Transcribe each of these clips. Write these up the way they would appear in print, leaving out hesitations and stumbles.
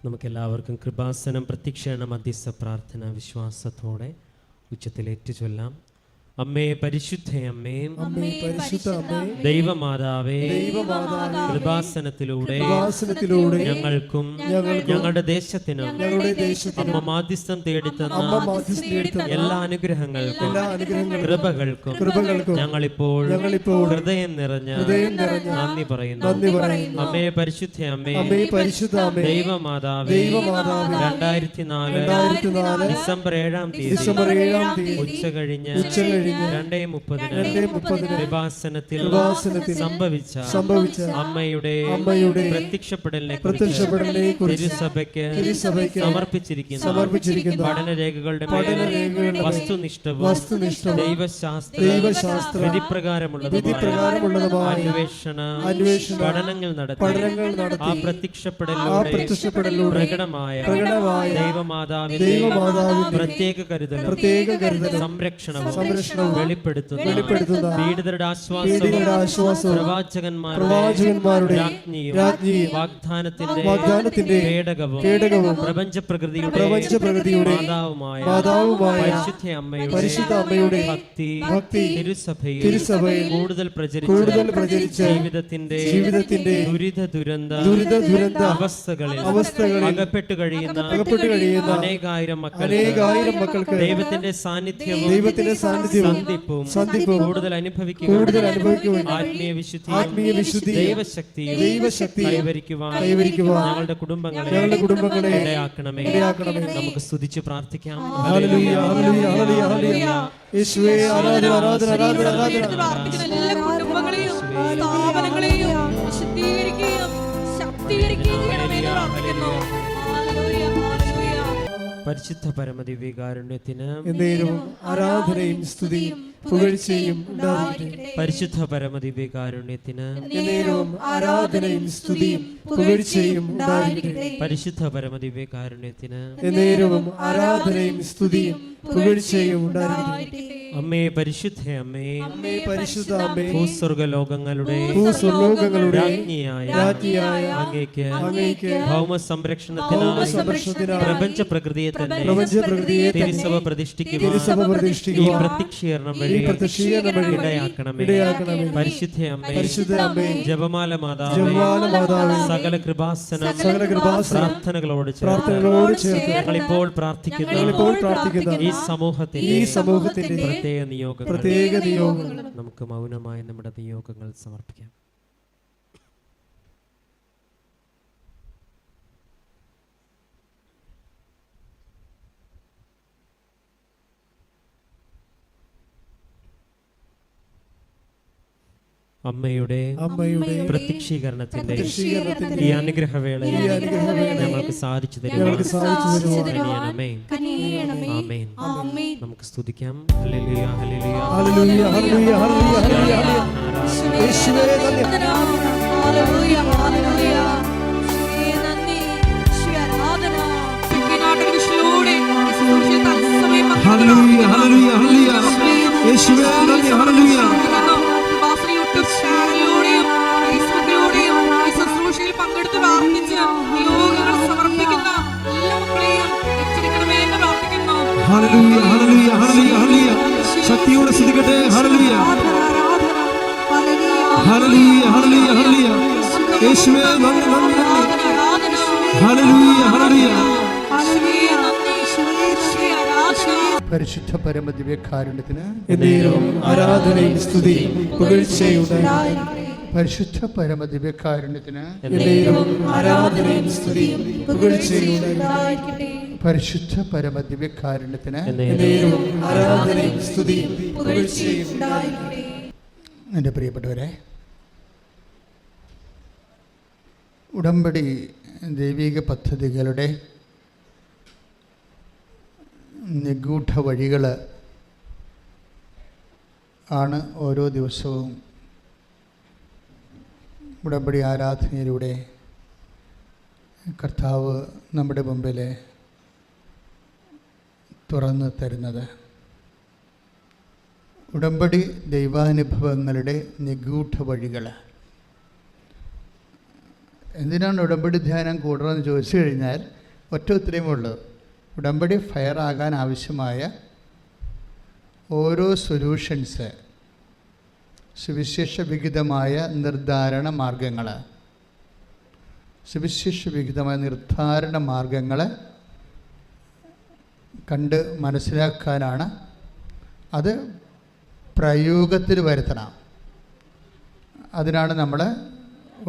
നമുക്കെല്ലാവർക്കും കൃപാസനം പ്രത്യക്ഷീകരണ മധ്യസ്ഥ പ്രാർത്ഥന വിശ്വാസത്തോടെ ഉച്ചത്തിലേറ്റു ചൊല്ലാം. അമ്മേ പരിശുദ്ധയമ്മേ, ദൈവമാതാവേ, കൃപാസനത്തിലൂടെ ഞങ്ങൾക്കും ഞങ്ങളുടെ ദേശത്തിനും അമ്മ മാധ്യസ്ഥം തേടിത്തന്ന എല്ലാ അനുഗ്രഹങ്ങൾക്കും കൃപകൾക്കും ഞങ്ങളിപ്പോൾ ഹൃദയം നിറഞ്ഞ നന്ദി പറയുന്നു. അമ്മേ പരിശുദ്ധയമ്മേ, ദൈവമാതാവേ, 2004 ഡിസംബർ 7-ാം തീയതി ഉച്ച കഴിഞ്ഞ് 2:30 കൃപാസനത്തിൽ സംഭവിച്ച അമ്മയുടെ പ്രത്യക്ഷപ്പെടലിനെ തിരുസഭയ്ക്ക് സമർപ്പിച്ചിരിക്കുന്ന പഠനരേഖകളുടെ വസ്തുനിഷ്ഠവും ദൈവശാസ്ത്ര വിധിപ്രകാരമുള്ളതുമായ അന്വേഷണ പഠനങ്ങൾ നടത്തി ആ പ്രത്യക്ഷപ്പെടലിലൂടെ പ്രകടമായ ദൈവമാതാവിന്റെ പ്രത്യേക കരുതലും സംരക്ഷണവും വെളിപ്പെടുത്തുന്ന പീഡിതരുടെ ആശ്വാസവും പ്രവാചകന്മാരുടെ വാഗ്ദാനത്തിന്റെ പേടകവും പ്രപഞ്ച പ്രകൃതിയുടെ മാതാവുമായ പരിശുദ്ധ അമ്മയുടെ ഭക്തി തിരുസഭയിൽ കൂടുതൽ പ്രചരിച്ച ജീവിതത്തിന്റെ ദുരിത അവസ്ഥകളിൽ അകപ്പെട്ടു കഴിയുന്ന അനേകായിരം മക്കൾക്ക് ദൈവത്തിന്റെ സാന്നിധ്യവും സന്ധിപ്പും കൂടുതൽ അനുഭവിക്കുക ആത്മീയ വിശുദ്ധി ദൈവശക്തി കൈവരിക്കുവാൻ ഞങ്ങളുടെ കുടുംബങ്ങളെ ഇടയാക്കണമേ. നമുക്ക് സ്തുതിച്ച് പ്രാർത്ഥിക്കാം. ഹല്ലേലൂയ, ഹല്ലേലൂയ, ഹല്ലേലൂയ. യേശുവേ ആരാധന, ആരാധന, ആരാധന, ആരാധന. എല്ലാ കുടുംബങ്ങളെയും സ്ഥാപനങ്ങളെയും ശുദ്ധീകരിക്കുകയും ശക്തീകരിക്കുകയും ചെയ്യണമെന്ന് പ്രാർത്ഥിക്കുന്നു. ഹല്ലേലൂയ, ഹല്ലേലൂയ. പരിശുദ്ധ പരമദിവ്യകാരുണ്യത്തിന് എന്നേരവും ആരാധനയും സ്തുതിയും പുകഴ്ചയും ഉണ്ടായിരിക്കട്ടെ. പരിശുദ്ധ പരമദിവ്യകാരുണ്യത്തിന് എന്നേരവും ആരാധനയും സ്തുതിയും പുകഴ്ചയും ഉണ്ടായിരിക്കട്ടെ. പരിശുദ്ധ പരമദിവ്യകാരുണ്യത്തിന് എന്നേരവും ആരാധനയും സ്തുതിയും പുകഴ്ചയും ഉണ്ടായിരിക്കട്ടെ. അമ്മേ പരിശുദ്ധ അമ്മേ, പരിശുദ്ധ അമ്മേ, ഭൂസ്വർഗലോകങ്ങളുടെ രാജ്ഞിയായ അങ്ങേക്ക് ഭൗമ സംരക്ഷണത്തിനായി പ്രപഞ്ച പ്രകൃതിയെ തന്നെ തിരുസഭ പ്രതിഷ്ഠിക്കുക ഈ പ്രത്യക്ഷീകരണം വഴി ഇടയാക്കണമേ. പരിശുദ്ധ അമ്മേ, ജപമാല മാതാവേ, സകല കൃപാസന പ്രാർത്ഥനകളോട് ചേർത്ത് ഞങ്ങളിപ്പോൾ പ്രാർത്ഥിക്കുന്ന ഈ സമൂഹത്തിന്റെ പ്രത്യേക നിയോഗങ്ങൾ നമുക്ക് മൗനമായി നമ്മുടെ നിയോഗങ്ങൾ സമർപ്പിക്കാം. അമ്മയുടെ പ്രത്യക്ഷീകരണത്തിന്റെ ഈ അനുഗ്രഹവേളയിൽ ഞങ്ങൾക്ക് സാധിച്ചു തരുവാൻ നമുക്ക് സ്തുതിക്കാം. ഹല്ലേലൂയ, ഹല്ലേലൂയ, ഹല്ലേലൂയ, ഹല്ലേലൂയ, ഹല്ലേലൂയ, ഹല്ലേലൂയ. യേശുവേ നന്ദി. ഹല്ലേലൂയ, ഹല്ലേലൂയ. യേശുവേ നന്ദി. യേശുവേ ആരാധന. പിക്കിനാട്ടുകളിലൂടെ യേശുവേ തത്സമയം ഹല്ലേലൂയ, ഹല്ലേലൂയ, ഹല്ലേലൂയ. യേശുവേ നന്ദി. ഹല്ലേലൂയ. ചാനലിലൂടെയും ഫേസ്ബുക്കിലൂടെയും ഈ ശുശ്രൂഷയിൽ പങ്കെടുത്ത് പ്രാർത്ഥിച്ച് നിയോഗങ്ങൾ സമർപ്പിക്കുന്ന എല്ലാ മക്കളെയും രക്ഷിക്കണമേ എന്ന് പ്രാർത്ഥിക്കുന്നു. ഹല്ലേലൂയ, ഹല്ലേലൂയ, ഹല്ലേലൂയ, ഹല്ലേലൂയ. ശക്തിയോടെ സ്തുതിക്കട്ടെ. ഹല്ലേലൂയ, ഹല്ലേലൂയ, ഹല്ലേലൂയ, ഹല്ലേലൂയ. യേശുവേ നന്ദി, നന്ദി, നന്ദി. ഹല്ലേലൂയ, ഹല്ലേലൂയ. പരിശുദ്ധ പരമദിവ്യകാരുണ്യത്തിന് എന്നേരവും ആരാധനയും സ്തുതിയും പുകഴ്ചയും ഉണ്ടായിരിക്കട്ടെ. പരിശുദ്ധ പരമദിവ്യകാരുണ്യത്തിന് എന്നേരവും ആരാധനയും സ്തുതിയും പുകഴ്ചയും ഉണ്ടായിരിക്കട്ടെ. പരിശുദ്ധ പരമദിവ്യകാരുണ്യത്തിന് എന്നേരവും ആരാധനയും സ്തുതിയും പുകഴ്ചയും ഉണ്ടായിരിക്കട്ടെ. എൻ്റെ പ്രിയപ്പെട്ടവരെ, ഉടമ്പടി ദൈവിക പദ്ധതികളുടെ നിഗൂഢ വഴികൾ ആണ് ഓരോ ദിവസവും ഉടമ്പടി ആരാധനയിലൂടെ കർത്താവ് നമ്മുടെ മുമ്പിൽ തുറന്നു തരുന്നത്. ഉടമ്പടി ദൈവാനുഭവങ്ങളുടെ നിഗൂഢ വഴികൾ എന്തിനാണ് ഉടമ്പടി ധ്യാനം കൂടണമെന്ന് ചോദിച്ചു കഴിഞ്ഞാൽ ഒറ്റ ഉത്തരമേ ഉള്ളൂ. ഉടമ്പടി ഫയർ ആകാൻ ആവശ്യമായ ഓരോ സൊല്യൂഷൻസ്, സുവിശേഷ വിഹിതമായ നിർദ്ധാരണ മാർഗങ്ങൾ, സുവിശേഷ വിഹിതമായ നിർദ്ധാരണ മാർഗങ്ങൾ കണ്ട് മനസ്സിലാക്കാനാണ്. അത് പ്രയോഗത്തിൽ വരുത്തണം. അതിനാണ് നമ്മൾ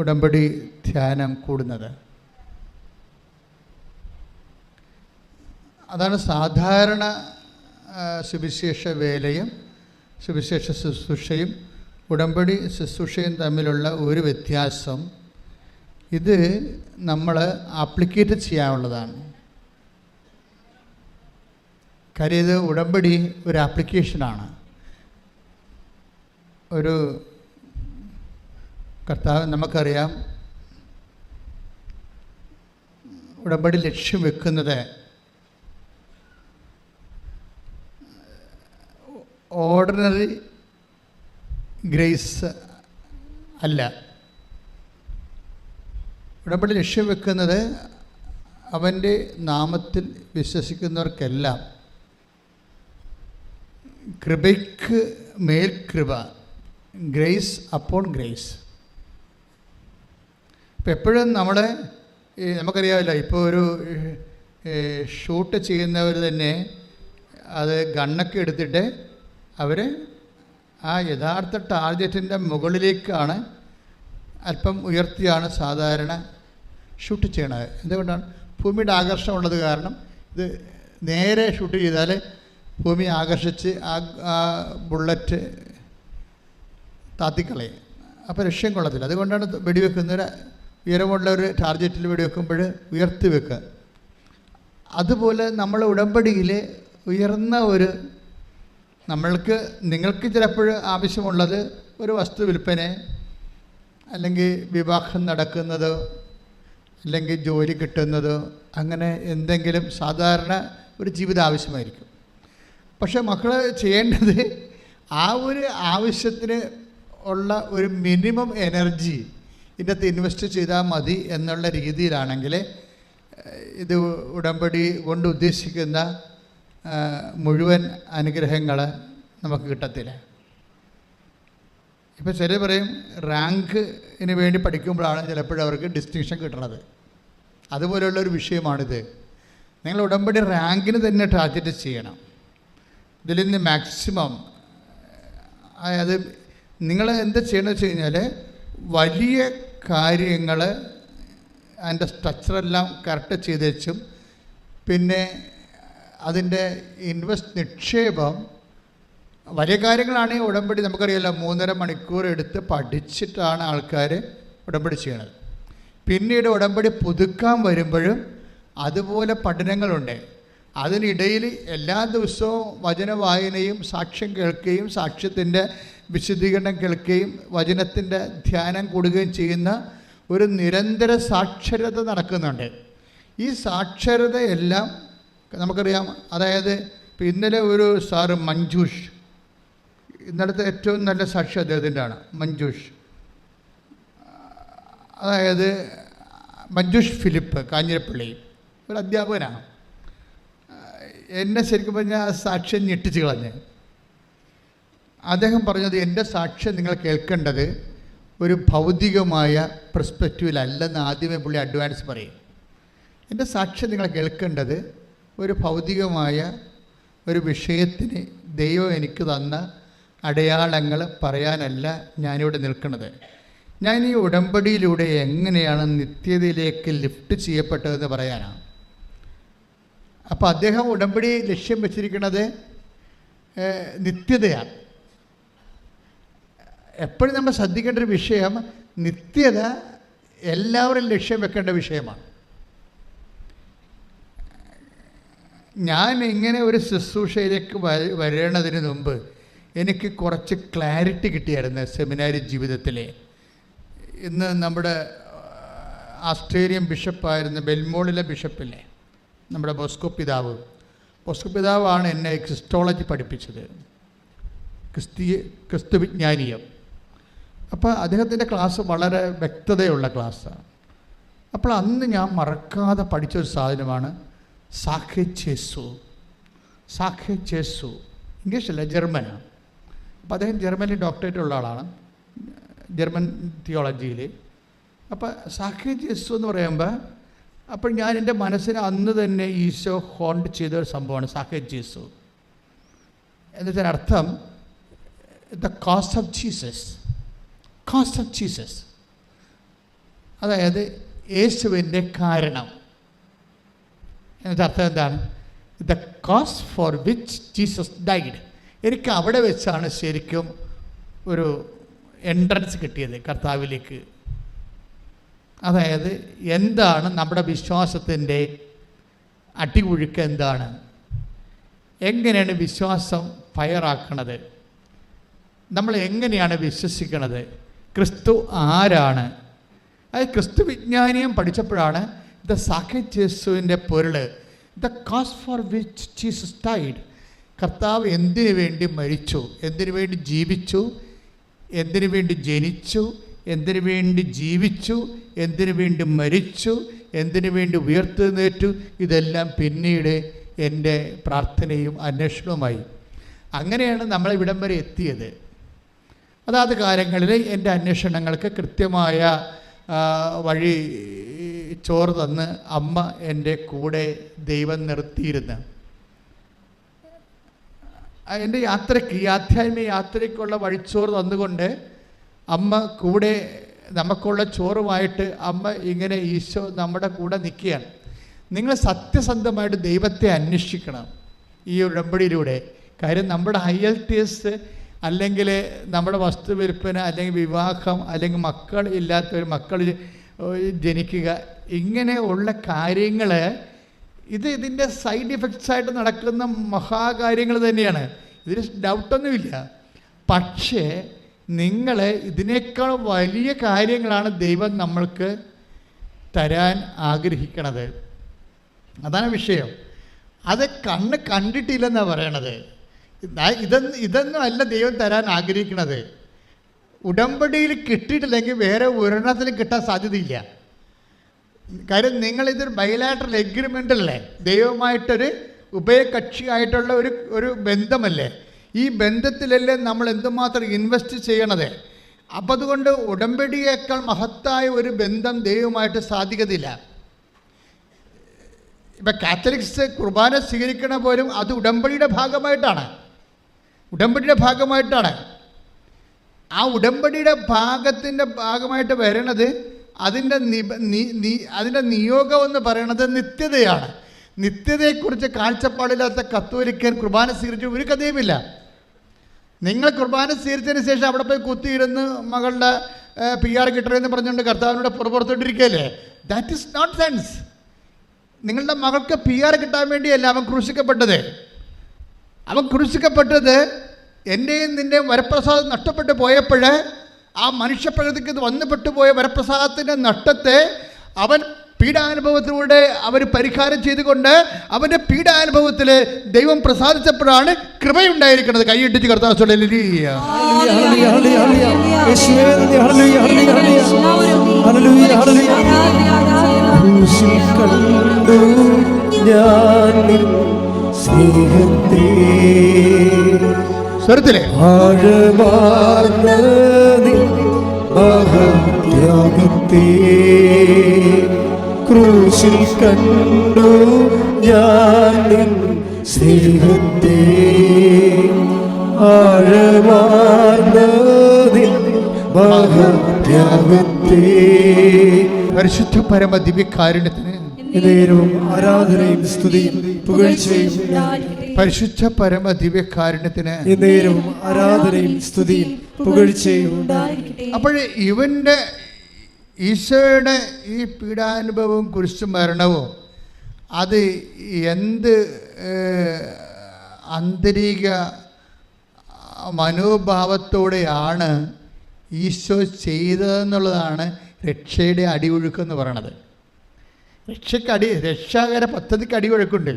ഉടമ്പടി ധ്യാനം കൂടുന്നത്. അതാണ് സാധാരണ സുവിശേഷ വേലയും സുവിശേഷ ശുശ്രൂഷയും ഉടമ്പടി ശുശ്രൂഷയും തമ്മിലുള്ള ഒരു വ്യത്യാസം, ഇത് നമ്മൾ ആപ്ലിക്കേറ്റ് ചെയ്യാനുള്ളതാണ്. കാര്യം ഇത് ഉടമ്പടി ഒരു ആപ്ലിക്കേഷനാണ്. ഒരു കർത്താവ് നമുക്കറിയാം, ഉടമ്പടി ലക്ഷ്യം വെക്കുന്നത് ഓർഡിനറി ഗ്രേസ് അല്ല. ഉടമ്പടി ലക്ഷ്യം വെക്കുന്നത് അവൻ്റെ നാമത്തിൽ വിശ്വസിക്കുന്നവർക്കെല്ലാം കൃപയ്ക്ക് മേൽ കൃപ, ഗ്രേസ് അപ്പോൺ ഗ്രേസ്. ഇപ്പം എപ്പോഴും നമുക്കറിയാമല്ലോ, ഇപ്പോൾ ഒരു ഷൂട്ട് ചെയ്യുന്നവർ തന്നെ അത് ഗണ്ണൊക്കെ എടുത്തിട്ട് അവർ ആ യഥാർത്ഥ ടാർഗറ്റിൻ്റെ മുകളിലേക്കാണ് അല്പം ഉയർത്തിയാണ് സാധാരണ ഷൂട്ട് ചെയ്യണത്. എന്തുകൊണ്ടാണ്? ഭൂമിയുടെ ആകർഷണം ഉള്ളത് കാരണം. ഇത് നേരെ ഷൂട്ട് ചെയ്താൽ ഭൂമി ആകർഷിച്ച് ആ ബുള്ളറ്റ് താത്തിക്കളയും. അപ്പോൾ ലക്ഷ്യം കൊള്ളത്തില്ല. അതുകൊണ്ടാണ് വെടിവെക്കുന്നവർ ഉയരമുള്ള ഒരു ടാർഗറ്റിൽ വെടിവെക്കുമ്പോൾ ഉയർത്തി വെക്കുക. അതുപോലെ നമ്മൾ ഉടമ്പടിയിൽ ഉയർന്ന ഒരു നിങ്ങൾക്ക് ചിലപ്പോൾ ആവശ്യമുള്ളത് ഒരു വസ്തു വിൽപ്പന, അല്ലെങ്കിൽ വിവാഹം നടക്കുന്നതോ, അല്ലെങ്കിൽ ജോലി കിട്ടുന്നതോ, അങ്ങനെ എന്തെങ്കിലും സാധാരണ ഒരു ജീവിതം ആവശ്യമായിരിക്കും. പക്ഷേ മക്കൾ ചെയ്യേണ്ടത് ആ ഒരു ആവശ്യത്തിന് ഉള്ള ഒരു മിനിമം എനർജി ഇതിനകത്ത് ഇൻവെസ്റ്റ് ചെയ്താൽ മതി എന്നുള്ള രീതിയിലാണെങ്കിൽ ഇത് ഉടമ്പടി കൊണ്ട് ഉദ്ദേശിക്കുന്ന മുഴുവൻ അനുഗ്രഹങ്ങൾ നമുക്ക് കിട്ടത്തില്ല. ഇപ്പോൾ ചിലർ പറയും റാങ്കിന് വേണ്ടി പഠിക്കുമ്പോഴാണ് ചിലപ്പോഴും അവർക്ക് ഡിസ്റ്റിങ്ഷൻ കിട്ടുന്നത്. അതുപോലെയുള്ളൊരു വിഷയമാണിത്. നിങ്ങൾ ഉടമ്പടി റാങ്കിന് തന്നെ ടാർഗറ്റ് ചെയ്യണം. ഇതിൽ നിന്ന് മാക്സിമം, അതായത് നിങ്ങൾ എന്താ ചെയ്യണമെന്ന് വെച്ച് കഴിഞ്ഞാൽ വലിയ കാര്യങ്ങൾ അതിൻ്റെ സ്ട്രക്ചറെല്ലാം കറക്റ്റ് ചെയ്ത് വെച്ചും, പിന്നെ അതിൻ്റെ നിക്ഷേപം വലിയ കാര്യങ്ങളാണെങ്കിൽ ഉടമ്പടി നമുക്കറിയാമല്ലോ 3.5 മണിക്കൂർ എടുത്ത് പഠിച്ചിട്ടാണ് ആൾക്കാർ ഉടമ്പടി ചെയ്യണത്. പിന്നീട് ഉടമ്പടി പുതുക്കാൻ വരുമ്പോഴും അതുപോലെ പഠനങ്ങളുണ്ട്. അതിനിടയിൽ എല്ലാ ദിവസവും വചന വായനയും സാക്ഷ്യം കേൾക്കുകയും സാക്ഷ്യത്തിൻ്റെ വിശദീകരണം കേൾക്കുകയും വചനത്തിൻ്റെ ധ്യാനം കൂടുകയും ചെയ്യുന്ന ഒരു നിരന്തര സാക്ഷരത നടക്കുന്നുണ്ട്. ഈ സാക്ഷരതയെല്ലാം നമുക്കറിയാം. അതായത് ഇപ്പോൾ ഇന്നലെ ഒരു സാറ് മഞ്ജൂഷ്, ഇന്നലത്തെ ഏറ്റവും നല്ല സാക്ഷി അദ്ദേഹത്തിൻ്റെ ആണ് മഞ്ജൂഷ്. അതായത് മഞ്ജൂഷ് ഫിലിപ്പ് കാഞ്ഞിരപ്പള്ളി, ഒരു അധ്യാപകനാണ്. എന്നെ ശരിക്കും പറഞ്ഞാൽ ആ സാക്ഷ്യം ഞെട്ടിച്ച് കളഞ്ഞ്. അദ്ദേഹം പറഞ്ഞത്, എൻ്റെ സാക്ഷ്യം നിങ്ങൾ കേൾക്കേണ്ടത് ഒരു ഭൗതികമായ പെർസ്പെക്റ്റീവിലല്ലെന്ന് ആദ്യമേ പുള്ളി അഡ്വാൻസ് പറയും. എൻ്റെ സാക്ഷ്യം നിങ്ങൾ കേൾക്കേണ്ടത് ഒരു ഭൗതികമായ ഒരു വിഷയത്തിന് ദൈവം എനിക്ക് തന്ന അടയാളങ്ങൾ പറയാനല്ല ഞാനിവിടെ നിൽക്കുന്നത്. ഞാൻ ഈ ഉടമ്പടിയിലൂടെ എങ്ങനെയാണ് നിത്യതയിലേക്ക് ലിഫ്റ്റ് ചെയ്യപ്പെട്ടതെന്ന് പറയാനാണ്. അപ്പോൾ അദ്ദേഹം ഉടമ്പടി ലക്ഷ്യം വെച്ചിരിക്കുന്നത് നിത്യതയാണ്. എപ്പോഴും നമ്മൾ ശ്രദ്ധിക്കേണ്ട ഒരു വിഷയം, നിത്യത എല്ലാവരും ലക്ഷ്യം വെക്കേണ്ട വിഷയമാണ്. ഞാൻ ഇങ്ങനെ ഒരു ശുശ്രൂഷയിലേക്ക് വരണതിന് മുമ്പ് എനിക്ക് കുറച്ച് ക്ലാരിറ്റി കിട്ടിയായിരുന്നു സെമിനാരി ജീവിതത്തിലെ. ഇന്ന് നമ്മുടെ ആസ്ട്രേലിയൻ ബിഷപ്പായിരുന്ന ബെൽമോളിലെ ബിഷപ്പില്ലേ, നമ്മുടെ ബോസ്കോ പിതാവാണ് എന്നെ ക്രിസ്റ്റോളജി പഠിപ്പിച്ചത്, ക്രിസ്തു വിജ്ഞാനീയം. അപ്പോൾ അദ്ദേഹത്തിൻ്റെ ക്ലാസ് വളരെ വ്യക്തതയുള്ള ക്ലാസ്സാണ്. അപ്പോൾ അന്ന് ഞാൻ മറക്കാതെ പഠിച്ചൊരു സാധനമാണ് സാഖേച്ചേസു. ഇംഗ്ലീഷല്ല, ജർമ്മനാണ്. അപ്പോൾ അദ്ദേഹം ജർമ്മനിൽ ഡോക്ടറേറ്റ് ഉള്ള ആളാണ്, ജർമ്മൻ തിയോളജിയിൽ. അപ്പോൾ സാഖേച്ചേസു എന്ന് പറയുമ്പോൾ അപ്പോൾ ഞാൻ എൻ്റെ മനസ്സിന് അന്ന് തന്നെ ഈശോ ഹോണ്ട് ചെയ്ത ഒരു സംഭവമാണ് സാഖേച്ചേസു. എന്നുവെച്ചാൽ അർത്ഥം ദ കോസ്റ്റ് ഓഫ് ജീസസ്, അതായത് യേശുവിൻ്റെ കാരണം. എന്നതിൻ്റെ അർത്ഥം എന്താണ്? The cost for which Jesus died. എനിക്ക് അവിടെ വെച്ചാണ് ശരിക്കും ഒരു എൻട്രൻസ് കിട്ടിയത് കർത്താവിലേക്ക്. അതായത് എന്താണ് നമ്മുടെ വിശ്വാസത്തിൻ്റെ അടികുഴുക്ക്, എന്താണ്, എങ്ങനെയാണ് വിശ്വാസം ഫയറാക്കണത്, നമ്മൾ എങ്ങനെയാണ് വിശ്വസിക്കണത്, ക്രിസ്തു ആരാണ്. അത് ക്രിസ്തു വിജ്ഞാനിയും പഠിച്ചപ്പോഴാണ് ദ സാഖേച്ചേസുവിൻ്റെ പൊരുൾ, the cost for which Jesus died. കർത്താവ് എന്തിനു വേണ്ടി മരിച്ചു, എന്തിനു വേണ്ടി ജീവിച്ചു, എന്തിനു വേണ്ടി ജനിച്ചു, എന്തിനു വേണ്ടി ജീവിച്ചു, എന്തിനു വേണ്ടി മരിച്ചു, എന്തിനു വേണ്ടി ഉയർത്തെഴുന്നേറ്റു. ഇതെല്ലാം പിന്നീട് എൻ്റെ പ്രാർത്ഥനയും അന്വേഷണവുമായി. അങ്ങനെയാണ് നമ്മളിവിടം വരെ എത്തിയത്. അതാത് കാലങ്ങളിൽ എൻ്റെ അന്വേഷണങ്ങൾക്ക് കൃത്യമായ വഴി ചോറ് തന്ന് അമ്മ എൻ്റെ കൂടെ ദൈവം നിർത്തിയിരുന്നു. എൻ്റെ യാത്രയ്ക്ക്, ഈ ആധ്യാത്മിക യാത്രയ്ക്കുള്ള വഴിച്ചോറ് തന്നുകൊണ്ട് അമ്മ കൂടെ നമുക്കുള്ള ചോറുമായിട്ട് അമ്മ ഇങ്ങനെ ഈശോ നമ്മുടെ കൂടെ നിൽക്കുകയാണ്. നിങ്ങൾ സത്യസന്ധമായിട്ട് ദൈവത്തെ അന്വേഷിക്കണം ഈ ഉടമ്പടിയിലൂടെ. കാര്യം നമ്മുടെ IELTS അല്ലെങ്കിൽ നമ്മുടെ വസ്തുവിൽപ്പന അല്ലെങ്കിൽ വിവാഹം അല്ലെങ്കിൽ മക്കൾ ഇല്ലാത്തവർ മക്കൾ ജനിക്കുക, ഇങ്ങനെയുള്ള കാര്യങ്ങൾ ഇതിൻ്റെ സൈഡ് ഇഫക്ട്സ് ആയിട്ട് നടക്കുന്ന മഹാകാര്യങ്ങൾ തന്നെയാണ്, ഇതിന് ഡൗട്ടൊന്നുമില്ല. പക്ഷേ നിങ്ങൾ ഇതിനേക്കാൾ വലിയ കാര്യങ്ങളാണ് ദൈവം നമ്മൾക്ക് തരാൻ ആഗ്രഹിക്കണത്. അതാണ് വിഷയം. അത് കണ്ണ് കണ്ടിട്ടില്ലെന്നാണ് പറയണത്. ഇതൊന്നും അല്ല ദൈവം തരാൻ ആഗ്രഹിക്കണത്. ഉടമ്പടിയിൽ കിട്ടിയിട്ടില്ലെങ്കിൽ വേറെ ഒരെണ്ണത്തിലും കിട്ടാൻ സാധ്യതയില്ല. കാര്യം നിങ്ങളിതൊരു ബൈലാറ്ററൽ എഗ്രിമെൻ്റ് അല്ലേ, ദൈവമായിട്ടൊരു ഉഭയകക്ഷിയായിട്ടുള്ള ഒരു ബന്ധമല്ലേ. ഈ ബന്ധത്തിലല്ലേ നമ്മൾ എന്തുമാത്രം ഇൻവെസ്റ്റ് ചെയ്യണത്. അപ്പം അതുകൊണ്ട് ഉടമ്പടിയേക്കാൾ മഹത്തായ ഒരു ബന്ധം ദൈവമായിട്ട് സാധിക്കത്തില്ല. ഇപ്പം കാത്തലിക്സ് കുർബാന സ്വീകരിക്കണ പോലും അത് ഉടമ്പടിയുടെ ഭാഗമായിട്ടാണ്. ആ ഉടമ്പടിയുടെ ഭാഗമായിട്ട് വരണത് അതിൻ്റെ നിയോഗം എന്ന് പറയണത് നിത്യതയാണ്. നിത്യതയെക്കുറിച്ച് കാഴ്ചപ്പാടില്ലാത്ത കത്തോലിക്കൻ കുർബാന സ്വീകരിച്ച ഒരു കഥയുമില്ല. നിങ്ങൾ കുർബാന സ്വീകരിച്ചതിന് ശേഷം അവിടെ പോയി കുത്തിയിരുന്ന് മകളുടെ PR കിട്ടണമെന്ന് പറഞ്ഞുകൊണ്ട് കർത്താവിനോട് പുറത്തോട്ടിരിക്കുകയല്ലേ. That is not sense. നിങ്ങളുടെ മകൾക്ക് PR കിട്ടാൻ വേണ്ടിയല്ല അവൻ ക്രൂശിക്കപ്പെട്ടത്. എൻ്റെയും നിൻ്റെയും വരപ്രസാദം നഷ്ടപ്പെട്ടു പോയപ്പോൾ ആ മനുഷ്യപ്രകൃതിക്ക് വന്നുപെട്ടു പോയ വരപ്രസാദത്തിൻ്റെ നഷ്ടത്തെ അവൻ പീഡാനുഭവത്തിലൂടെ അവർ പരിഹാരം ചെയ്തുകൊണ്ട് അവൻ്റെ പീഡാനുഭവത്തിൽ ദൈവം പ്രസാദിച്ചപ്പോഴാണ് കൃപയുണ്ടായിരിക്കുന്നത്. കൈയിട്ടിച്ച് കർത്താവ് സ്വരത്തിലെ ക്രൂശിൽ കണ്ടു ഞാൻ നിൻ സ്നേഹത്തെ, ആഴമാർന്ന നിൻ മഹത്യാഗത്തെ. പരിശുദ്ധ പരമ ദിവ്യകാരുണ്യത്തിന് നേരവും ആരാധനയും സ്തുതിയും പുകഴ്ചയും. പരിശുദ്ധ പരമ ദിവ്യകാരുണ്യത്തിന് നേരവും ആരാധനയും സ്തുതിയും പുകഴ്ചയും. അപ്പോൾ ഇവൻ്റെ ഈശോയുടെ ഈ പീഡാനുഭവവും കുരിശു മരണവും അത് എന്ത് ആന്തരിക മനോഭാവത്തോടെയാണ് ഈശോ ചെയ്തതെന്നുള്ളതാണ് രക്ഷയുടെ അടിയൊഴുക്കെന്ന് പറയണത്. രക്ഷാകര പദ്ധതിക്ക് അടിയൊഴുക്കുണ്ട്.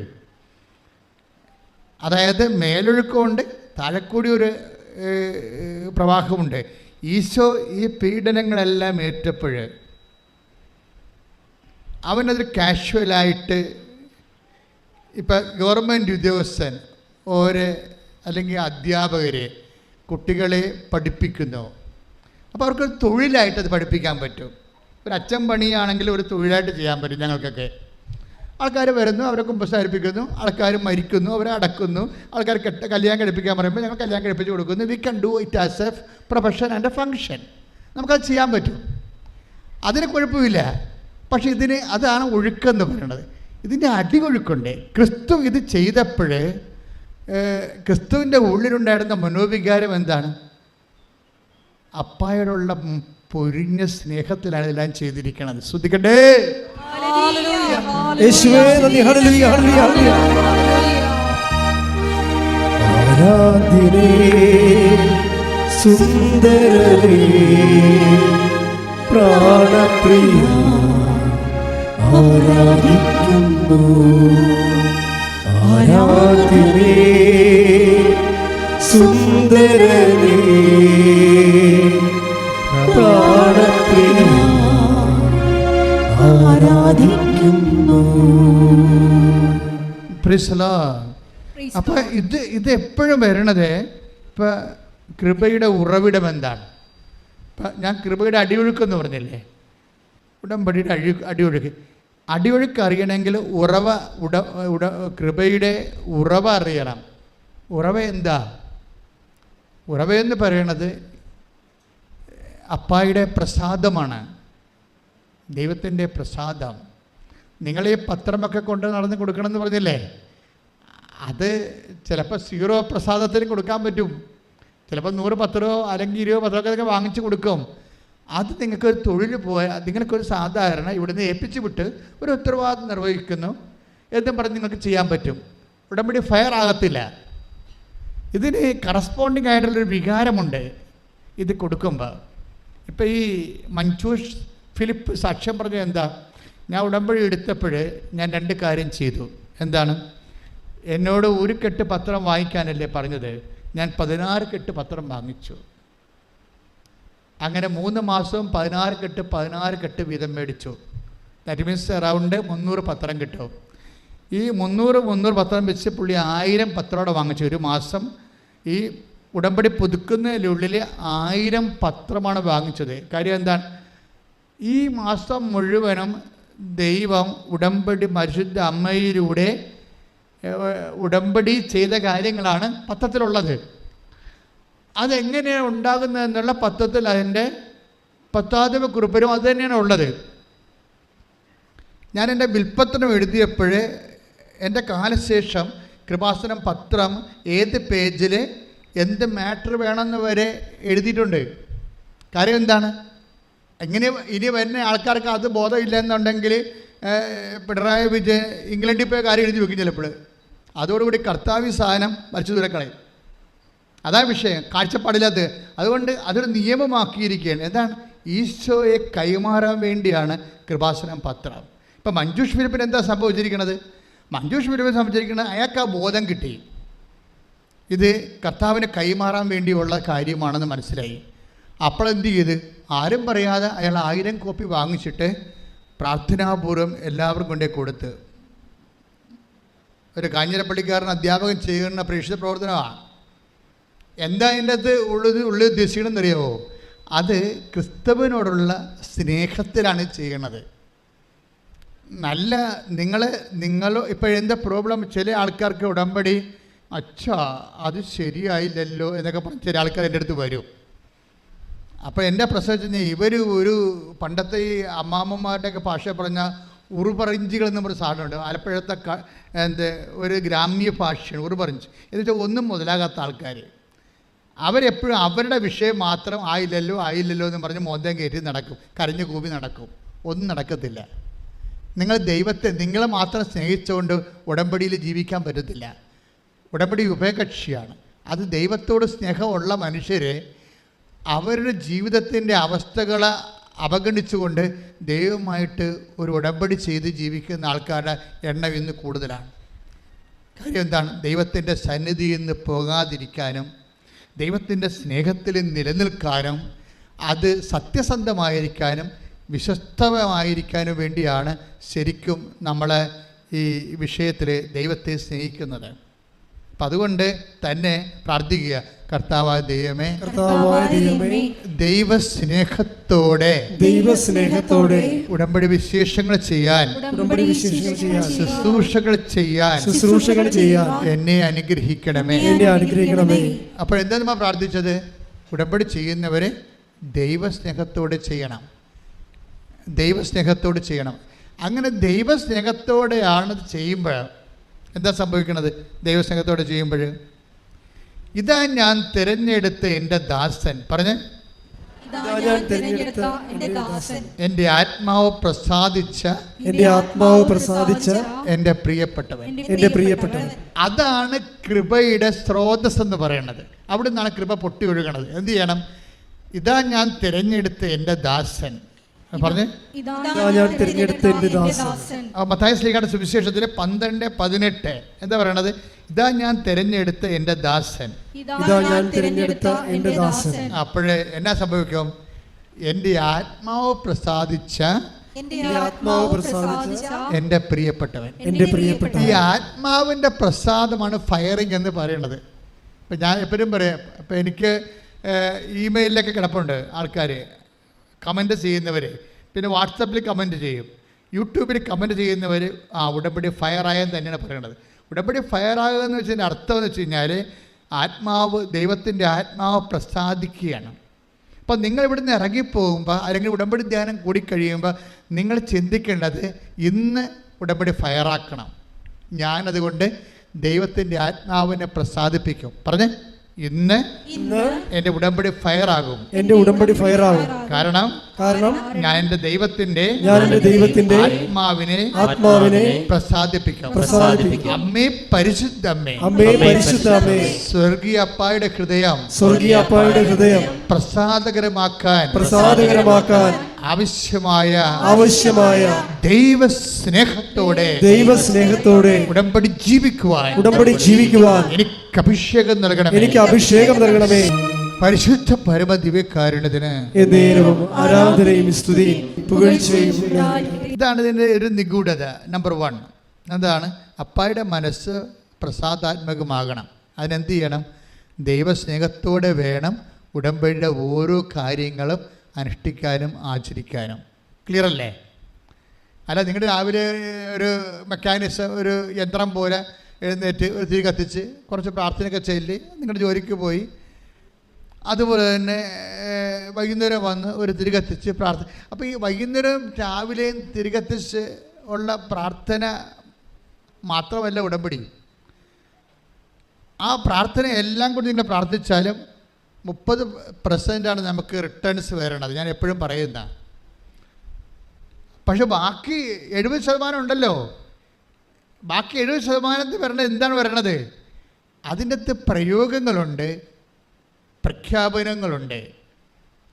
അതായത് മേലൊഴുക്കമുണ്ട്, താഴെക്കൂടി ഒരു പ്രവാഹമുണ്ട്. ഈശോ ഈ പീഡനങ്ങളെല്ലാം ഏറ്റപ്പോൾ അവനത് കാഷ്വലായിട്ട് ഇപ്പം ഗവൺമെൻറ് ഉദ്യോഗസ്ഥൻ അല്ലെങ്കിൽ അധ്യാപകർ കുട്ടികളെ പഠിപ്പിക്കുന്നു. അപ്പോൾ അവർക്കൊരു തൊഴിലായിട്ട് അത് പഠിപ്പിക്കാൻ പറ്റും. ഒരു അച്ഛൻ പണിയാണെങ്കിൽ ഒരു തൊഴിലായിട്ട് ചെയ്യാൻ പറ്റും. ഞങ്ങൾക്കൊക്കെ ആൾക്കാർ വരുന്നു, അവരെ കുമ്പസാരിപ്പിക്കുന്നു, ആൾക്കാർ മരിക്കുന്നു, അവരെ അടക്കുന്നു, ആൾക്കാർ കല്യാണം കഴിപ്പിക്കാൻ പറയുമ്പോൾ ഞങ്ങൾ കല്യാണം കഴിപ്പിച്ച് കൊടുക്കുന്നു. We can do it as A profession and A function. നമുക്കത് ചെയ്യാൻ പറ്റും, അതിന് കുഴപ്പമില്ല. പക്ഷേ അതാണ് ഒഴുക്കെന്ന് പറയുന്നത്. ഇതിൻ്റെ അടിയൊഴുക്കുണ്ട്. ക്രിസ്തു ഇത് ചെയ്തപ്പോൾ ക്രിസ്തുവിൻ്റെ ഉള്ളിലുണ്ടായിരുന്ന മനോവികാരം എന്താണ്? അപ്പായോടുള്ള പൊരിഞ്ഞ സ്നേഹത്തിലാണ് ഇതെല്ലാം ചെയ്തിരിക്കുന്നത്. ശ്രദ്ധിക്കട്ടെ. യേശുവേ നന്ദി. ഹല്ലേലൂയ, ഹല്ലേലൂയ, ഹല്ലേലൂയ. ആരാധ്യനേ സുന്ദരനേ പ്രാണപ്രിയ ആരാധിക്കുന്നു. ആരാധ്യനേ സുന്ദരനേ പ്രാണപ്രിയ ആരാധിക്കുന്നു. അപ്പൊ ഇത് എപ്പോഴും വരണത് ഇപ്പൊ കൃപയുടെ ഉറവിടം എന്താണ്? ഇപ്പം ഞാൻ കൃപയുടെ അടിയൊഴുക്കെന്ന് പറഞ്ഞില്ലേ, ഉടമ്പടിയുടെ അടിയൊഴുക്ക് അറിയണമെങ്കിൽ കൃപയുടെ ഉറവ അറിയണം. ഉറവ എന്താ? ഉറവയെന്ന് പറയണത് അപ്പായുടെ പ്രസാദമാണ്, ദൈവത്തിൻ്റെ പ്രസാദം. നിങ്ങളീ പത്രമൊക്കെ കൊണ്ട് നടന്ന് കൊടുക്കണമെന്ന് പറഞ്ഞില്ലേ, അത് ചിലപ്പോൾ 0 പ്രസാദത്തിന് കൊടുക്കാൻ പറ്റും, ചിലപ്പോൾ 100 പത്രമോ അല്ലെങ്കിൽ 20 പത്രമൊക്കെ വാങ്ങിച്ച് കൊടുക്കും. അത് നിങ്ങൾക്കൊരു തൊഴിൽ പോയാൽ നിങ്ങൾക്കൊരു സാധാരണ ഇവിടുന്ന് ഏൽപ്പിച്ച് വിട്ട് ഒരു ഉത്തരവാദിത്വം നിർവഹിക്കുന്നു എന്നും പറഞ്ഞ് നിങ്ങൾക്ക് ചെയ്യാൻ പറ്റും. ഉടമ്പടി ഫയർ ആകത്തില്ല. ഇതിന് കറസ്പോണ്ടിങ് ആയിട്ടുള്ളൊരു വികാരമുണ്ട് ഇത് കൊടുക്കുമ്പോൾ. ഇപ്പം ഈ മഞ്ജൂഷ് ഫിലിപ്പ് സാക്ഷ്യം പറഞ്ഞത് എന്താ? ഞാൻ ഉടമ്പടി എടുത്തപ്പോൾ ഞാൻ 2 കാര്യം ചെയ്തു. എന്താണ്? എന്നോട് 1 കെട്ട് പത്രം വാങ്ങിക്കാനല്ലേ പറഞ്ഞത്, ഞാൻ 16 കെട്ട് പത്രം വാങ്ങിച്ചു. അങ്ങനെ 3 മാസവും 16 കെട്ട് വീതം മേടിച്ചു. ദാറ്റ് മീൻസ് അറൗണ്ട് 300 പത്രം കിട്ടും. ഈ 300 പത്രം വെച്ച് പുള്ളി 1000 പത്രമോടെ വാങ്ങിച്ചു. ഒരു മാസം ഈ ഉടമ്പടി പുതുക്കുന്നതിനുള്ളിൽ 1000 പത്രമാണ് വാങ്ങിച്ചത്. കാര്യം എന്താണ്? ഈ മാസം മുഴുവനും ദൈവം ഉടമ്പടി പരിശുദ്ധ അമ്മയിലൂടെ ഉടമ്പടി ചെയ്ത കാര്യങ്ങളാണ് പത്രത്തിലുള്ളത്. അതെങ്ങനെയാണ് ഉണ്ടാകുന്നതെന്നുള്ള പത്രത്തിൽ അതിൻ്റെ 10ാമത്തെ കുറിപ്പിലും അത് തന്നെയാണ് ഉള്ളത്. ഞാൻ എൻ്റെ വിൽപ്പത്രം എഴുതിയപ്പോൾ എൻ്റെ കാലശേഷം കൃപാസനം പത്രം ഏത് പേജിൽ എന്ത് മാറ്റർ വേണമെന്ന് വരെ എഴുതിയിട്ടുണ്ട്. കാര്യം എന്താണ്? ഇനി വരുന്ന ആൾക്കാർക്ക് അത് ബോധമില്ലെന്നുണ്ടെങ്കിൽ പിണറായി വിജയൻ ഇംഗ്ലണ്ടിൽ പോയ കാര്യം എഴുതി വെക്കും ചിലപ്പോൾ. അതോടുകൂടി കർത്താവി സാധനം വരച്ചു തുറക്കളയും. അതാ വിഷയം, കാഴ്ചപ്പാടില്ലാത്തത്. അതുകൊണ്ട് അതൊരു നിയമമാക്കിയിരിക്കുകയാണ്. എന്താണ്? ഈശോയെ കൈമാറാൻ വേണ്ടിയാണ് കൃപാസനം പത്രം. ഇപ്പം മഞ്ജൂഷ് ഫിലിപ്പിന് എന്താ സംഭവിച്ചിരിക്കുന്നത്? മഞ്ജൂഷ് ഫിലിപ്പിന് സംഭവിച്ചിരിക്കുന്നത് അയാൾക്ക് ആ ബോധം കിട്ടി, ഇത് കർത്താവിനെ കൈമാറാൻ വേണ്ടിയുള്ള കാര്യമാണെന്ന് മനസ്സിലായി. അപ്പോഴെന്ത് ചെയ്ത്? ആരും പറയാതെ അയാൾ 1000 കോപ്പി വാങ്ങിച്ചിട്ട് പ്രാർത്ഥനാപൂർവ്വം എല്ലാവർക്കും കൊണ്ടേ കൊടുത്ത്. ഒരു കാഞ്ഞിരപ്പള്ളിക്കാരൻ അധ്യാപകൻ ചെയ്യുന്ന പ്രേക്ഷിത പ്രവർത്തനമാണ്. എന്താ അതിൻ്റെ അകത്ത് ഉള്ളിൽ ഉദ്ദേശിക്കണമെന്നറിയാമോ? അത് ക്രിസ്തുവിനോടുള്ള സ്നേഹത്തിലാണ് ചെയ്യണത്. നിങ്ങൾ ഇപ്പോഴെന്താ പ്രോബ്ലം? ചില ആൾക്കാർക്ക് ഉടമ്പടി അത് ശരിയായില്ലല്ലോ എന്നൊക്കെ പറഞ്ഞ് ചില ആൾക്കാർ എൻ്റെ അടുത്ത് വരും. അപ്പോൾ എൻ്റെ പ്രശ്നം വെച്ച് കഴിഞ്ഞാൽ ഇവർ ഒരു പണ്ടത്തെ ഈ അമ്മാമ്മമാരുടെയൊക്കെ ഭാഷ പറഞ്ഞാൽ ഉറുപറഞ്ചികൾ എന്ന് പറഞ്ഞ സാധനമുണ്ട്. ആലപ്പുഴത്തെ ഒരു ഗ്രാമ്യ ഭാഷയാണ് ഉറുപറഞ്ച്. എന്ന് വെച്ചാൽ ഒന്നും മുതലാകാത്ത ആൾക്കാർ. അവരെപ്പോഴും അവരുടെ വിഷയം മാത്രം ആയില്ലല്ലോ എന്ന് പറഞ്ഞ് മോന്തം കയറ്റി നടക്കും, കരഞ്ഞു കൂപ്പി നടക്കും. ഒന്നും നടക്കത്തില്ല. നിങ്ങൾ ദൈവത്തെ നിങ്ങളെ മാത്രം സ്നേഹിച്ചുകൊണ്ട് ഉടമ്പടിയിൽ ജീവിക്കാൻ പറ്റത്തില്ല. ഉടമ്പടി ഉഭയകക്ഷിയാണ്. അത് ദൈവത്തോട് സ്നേഹമുള്ള മനുഷ്യരെ അവരുടെ ജീവിതത്തിൻ്റെ അവസ്ഥകളെ അവഗണിച്ചുകൊണ്ട് ദൈവമായിട്ട് ഒരു ഉടമ്പടി ചെയ്ത് ജീവിക്കുന്ന ആൾക്കാരുടെ എണ്ണം ഇന്ന് കൂടുതലാണ്. കാര്യം എന്താണ്? ദൈവത്തിൻ്റെ സന്നിധിയിൽ നിന്ന് പോകാതിരിക്കാനും ദൈവത്തിൻ്റെ സ്നേഹത്തിൽ നിലനിൽക്കാനും അത് സത്യസന്ധമായിരിക്കാനും വിശ്വസ്തമായിരിക്കാനും വേണ്ടിയാണ് ശരിക്കും നമ്മൾ ഈ വിഷയത്തിൽ ദൈവത്തെ സ്നേഹിക്കുന്നത്. അപ്പം അതുകൊണ്ട് തന്നെ പ്രാർത്ഥിക്കുക, കർത്താവായ ദൈവമേ, ദൈവസ്നേഹത്തോടെ ഉടമ്പടി വിശേഷങ്ങൾ ചെയ്യാൻ, ശുശ്രൂഷകൾ ചെയ്യാൻ എന്നെ അനുഗ്രഹിക്കണമേ. അപ്പോൾ എന്താ നമ്മൾ പ്രാർത്ഥിച്ചത്? ഉടമ്പടി ചെയ്യുന്നവരെ ദൈവസ്നേഹത്തോടെ ചെയ്യണം. അങ്ങനെ ദൈവസ്നേഹത്തോടെയാണ് ചെയ്യുമ്പോൾ എന്താ സംഭവിക്കുന്നത്? ദൈവസ്നേഹത്തോടെ ചെയ്യുമ്പോൾ ഇതാ ഞാൻ തിരഞ്ഞെടുത്ത എൻ്റെ ദാസൻ, പറഞ്ഞ് എൻ്റെ ആത്മാവ് പ്രസാദിച്ച എൻ്റെ പ്രിയപ്പെട്ടവൻ. അതാണ് കൃപയുടെ സ്രോതസ് എന്ന് പറയുന്നത്. അവിടെ നിന്നാണ് കൃപ പൊട്ടി ഒഴുകണത്. എന്ത് ചെയ്യണം? ഇതാ ഞാൻ തിരഞ്ഞെടുത്ത എൻ്റെ ദാസൻ, പറഞ്ഞ് മത്തായി ശ്ലീഹയുടെ സുവിശേഷത്തിൽ 12:18 എന്താ പറയണത്? ഇതാ ഞാൻ തിരഞ്ഞെടുത്ത എൻ്റെ ദാസൻ. അപ്പോഴേ എന്നാ സംഭവിക്കും? എൻ്റെ ആത്മാവ് പ്രസാദിച്ച എൻ്റെ പ്രിയപ്പെട്ടവൻ. ഈ ആത്മാവിൻ്റെ പ്രസാദമാണ് ഫയറിങ് എന്ന് പറയുന്നത്. ഇപ്പം ഞാൻ എപ്പോഴും പറയാം, ഇപ്പം എനിക്ക് ഇമെയിലൊക്കെ കിടപ്പുണ്ട് ആൾക്കാർ കമൻറ്റ് ചെയ്യുന്നവർ, പിന്നെ വാട്സപ്പിൽ കമൻറ്റ് ചെയ്യും, യൂട്യൂബിൽ കമൻറ്റ് ചെയ്യുന്നവർ ഉടമ്പടി ഫയറായെന്ന് തന്നെയാണ് പറയണത്. ഉടമ്പടി ഫയറാകുക എന്ന് വെച്ചതിൻ്റെ അർത്ഥം എന്ന് വെച്ച് കഴിഞ്ഞാൽ ദൈവത്തിൻ്റെ ആത്മാവ് പ്രസാദിക്കുകയാണ്. അപ്പം നിങ്ങൾ ഇവിടുന്ന് ഇറങ്ങിപ്പോകുമ്പോൾ അല്ലെങ്കിൽ ഉടമ്പടി ധ്യാനം കൂടിക്കഴിയുമ്പോൾ നിങ്ങൾ ചിന്തിക്കേണ്ടത് ഇന്ന് ഉടമ്പടി ഫയറാക്കണം. ഞാനതുകൊണ്ട് ദൈവത്തിൻ്റെ ആത്മാവിനെ പ്രസാദിപ്പിക്കും. പറഞ്ഞേ, ഇന്ന് എൻ്റെ ഉടമ്പടി ഫയറാകും. കാരണം ഞാൻ എൻ്റെ ദൈവത്തിന്റെ ആത്മാവിനെ പ്രസാദിപ്പിക്കാം. അമ്മേ പരിശുദ്ധമ്മേ, സ്വർഗീയ അപ്പായുടെ ഹൃദയം പ്രസാദകരമാക്കാൻ ആവശ്യമായ ദൈവസ്നേഹത്തോടെ ഉടമ്പടി ജീവിക്കുവാൻ എനിക്ക് അഭിഷേകം നൽകണമേ. പരിശുദ്ധ പരമ ദിവ്യകാരുണ്യത്തിന് ആരാധനയും സ്തുതിയും പുകഴ്ചയും. ഇതാണ് ഇതിൻ്റെ ഒരു നിഗൂഢത. നമ്പർ 1 എന്താണ്? അപ്പായുടെ മനസ്സ് പ്രസാദാത്മകമാകണം. അതിനെന്ത് ചെയ്യണം? ദൈവസ്നേഹത്തോടെ വേണം ഉടമ്പടിയുടെ ഓരോ കാര്യങ്ങളും അനുഷ്ഠിക്കാനും ആചരിക്കാനും. ക്ലിയർ അല്ലേ? അല്ല നിങ്ങൾ രാവിലെ ഒരു മെക്കാനിസം, ഒരു യന്ത്രം പോലെ എഴുന്നേറ്റ് ഒരു തിരി കത്തിച്ച് കുറച്ച് പ്രാർത്ഥനയൊക്കെ ചൊല്ലി നിങ്ങളുടെ ജോലിക്ക് പോയി, അതുപോലെ തന്നെ വൈകുന്നേരം വന്ന് ഒരു തിരി കത്തിച്ച് അപ്പോൾ ഈ വൈകുന്നേരം രാവിലെയും തിരി കത്തിച്ച് ഉള്ള പ്രാർത്ഥന മാത്രമല്ല ഉടമ്പടി. ആ പ്രാർത്ഥന എല്ലാം കൂടി നിങ്ങൾ പ്രാർത്ഥിച്ചാലും 30% നമുക്ക് റിട്ടേൺസ് വരണത്. ഞാൻ എപ്പോഴും പറയുന്ന. പക്ഷെ ബാക്കി 70% ഉണ്ടല്ലോ. ബാക്കി 70% വരണത് എന്താണ് വരണത്? അതിൻ്റെ അകത്ത് പ്രയോഗങ്ങളുണ്ട്, പ്രഖ്യാപനങ്ങളുണ്ട്.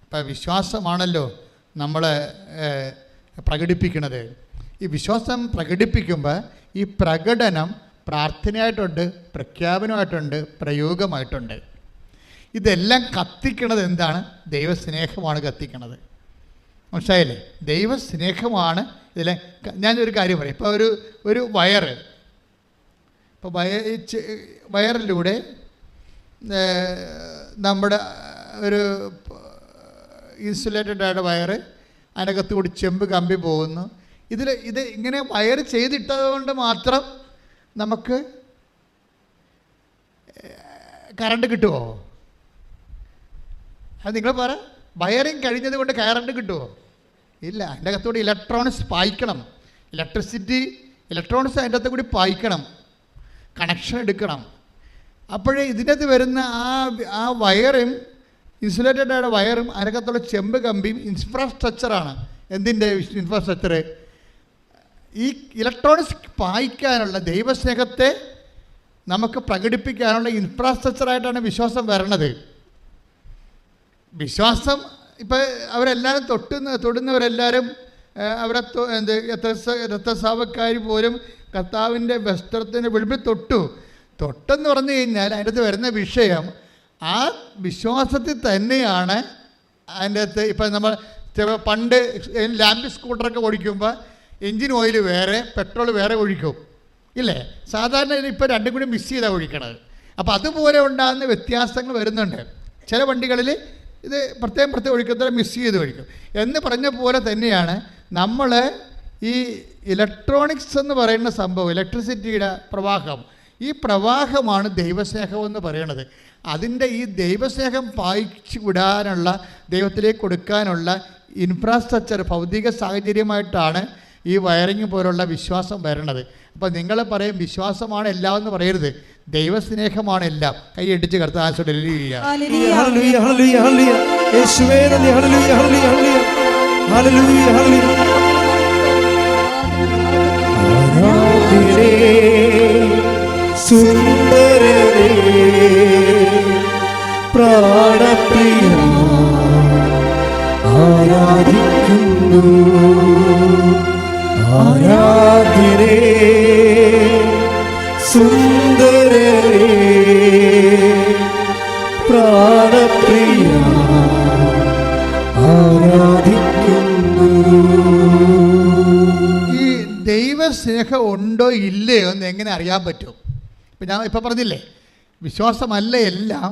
ഇപ്പം വിശ്വാസമാണല്ലോ നമ്മൾ പ്രകടിപ്പിക്കുന്നത്. ഈ വിശ്വാസം പ്രകടിപ്പിക്കുമ്പോൾ ഈ പ്രകടനം പ്രാർത്ഥനയായിട്ടുണ്ട്, പ്രഖ്യാപനമായിട്ടുണ്ട്, പ്രയോഗമായിട്ടുണ്ട്. ഇതെല്ലാം കത്തിക്കണത് എന്താണ്? ദൈവസ്നേഹമാണ് കത്തിക്കണത്. മനസ്സിലായില്ലേ? ദൈവസ്നേഹമാണ് ഇതിലെ. ഞാനൊരു കാര്യം പറയാം. ഇപ്പോൾ ഒരു വയറ്, ഇപ്പോൾ വയറിലൂടെ നമ്മുടെ ഒരു ഇൻസുലേറ്റഡ് ആയിട്ട് വയറ്, അതിനകത്ത് കൂടി ചെമ്പ് കമ്പി പോകുന്നു. ഇത് ഇങ്ങനെ വയർ ചെയ്തിട്ടത് കൊണ്ട് മാത്രം നമുക്ക് കറണ്ട് കിട്ടുമോ? അത് നിങ്ങൾ പറ. വയറിങ് കഴിഞ്ഞത് കൊണ്ട് കറണ്ട് കിട്ടുമോ? ഇല്ല. അതിൻ്റെ അകത്തുകൂടി ഇലക്ട്രോണിക്സ് പായിക്കണം. ഇലക്ട്രോണിക്സ് അതിൻ്റെ അകത്ത് കൂടി പായിക്കണം, കണക്ഷൻ എടുക്കണം. അപ്പോഴേ ഇതിനകത്ത് വരുന്ന ആ വയറും, ഇൻസുലേറ്റഡ് ആയ വയറും അതിനകത്തുള്ള ചെമ്പ് കമ്പിയും ഇൻഫ്രാസ്ട്രക്ചറാണ്. എന്തിൻ്റെ ഇൻഫ്രാസ്ട്രക്ചർ? ഈ ഇലക്ട്രോണിക്സ് പായിക്കാനുള്ള, ദൈവസ്നേഹത്തെ നമുക്ക് പ്രകടിപ്പിക്കാനുള്ള ഇൻഫ്രാസ്ട്രക്ചറായിട്ടാണ് വിശ്വാസം വരണത്. വിശ്വാസം ഇപ്പം അവരെല്ലാവരും തൊടുന്നവരെല്ലാവരും അവരെ രക്തസ്രാവക്കാർ പോലും കർത്താവിൻ്റെ വസ്ത്രത്തിൻ്റെ വെളുപ്പിൽ തൊട്ടെന്ന് പറഞ്ഞു കഴിഞ്ഞാൽ അതിൻ്റെ അകത്ത് വരുന്ന വിഷയം ആ വിശ്വാസത്തിൽ തന്നെയാണ്. അതിൻ്റെ അകത്ത് ഇപ്പം നമ്മൾ പണ്ട് ലാമ്പ് സ്കൂട്ടറൊക്കെ ഓടിക്കുമ്പോൾ എൻജിൻ ഓയിൽ വേറെ, പെട്രോൾ വേറെ ഒഴിക്കും ഇല്ലേ? സാധാരണ ഇപ്പോൾ രണ്ടും കൂടി മിക്സ് ചെയ്താണ് ഒഴിക്കണത്. അപ്പോൾ അതുപോലെ ഉണ്ടാകുന്ന വ്യത്യാസങ്ങൾ വരുന്നുണ്ട്. ചില വണ്ടികളിൽ ഇത് പ്രത്യേകം ഒഴിക്കുന്നത് മിക്സ് ചെയ്ത് ഒഴിക്കും എന്ന് പറഞ്ഞ പോലെ തന്നെയാണ് നമ്മൾ ഈ ഇലക്ട്രോണിക്സ് എന്ന് പറയുന്ന സംഭവം, ഇലക്ട്രിസിറ്റിയുടെ പ്രവാഹം, ഈ പ്രവാഹമാണ് ദൈവസ്നേഹം എന്ന് പറയുന്നത്. അതിൻ്റെ ഈ ദൈവസ്നേഹം പായിച്ചു വിടാനുള്ള, ദൈവത്തിലേക്ക് കൊടുക്കാനുള്ള ഇൻഫ്രാസ്ട്രക്ചർ, ഭൗതിക സാഹചര്യമായിട്ടാണ് ഈ വയറിങ് പോലുള്ള വിശ്വാസം വരണത്. അപ്പോൾ നിങ്ങൾ പറയും വിശ്വാസമാണ് എല്ലാം എന്ന് പറയരുത്, ദൈവസ്നേഹമാണ് എല്ലാം. കൈ അടിച്ച് കർത്താവ് സുന്ദരരേ പ്രാണപ്രിയ ആരാധിക്കുന്നു, ആരാധ്യരേ സുന്ദരരേ പ്രാണപ്രിയ ആരാധിക്കുന്നു. ഈ ദൈവസ്നേഹം ഉണ്ടോ ഇല്ലയോ എന്ന് എങ്ങനെ അറിയാൻ പറ്റും? ഇപ്പം ഞാൻ ഇപ്പോൾ പറഞ്ഞില്ലേ, വിശ്വാസമല്ല എല്ലാം,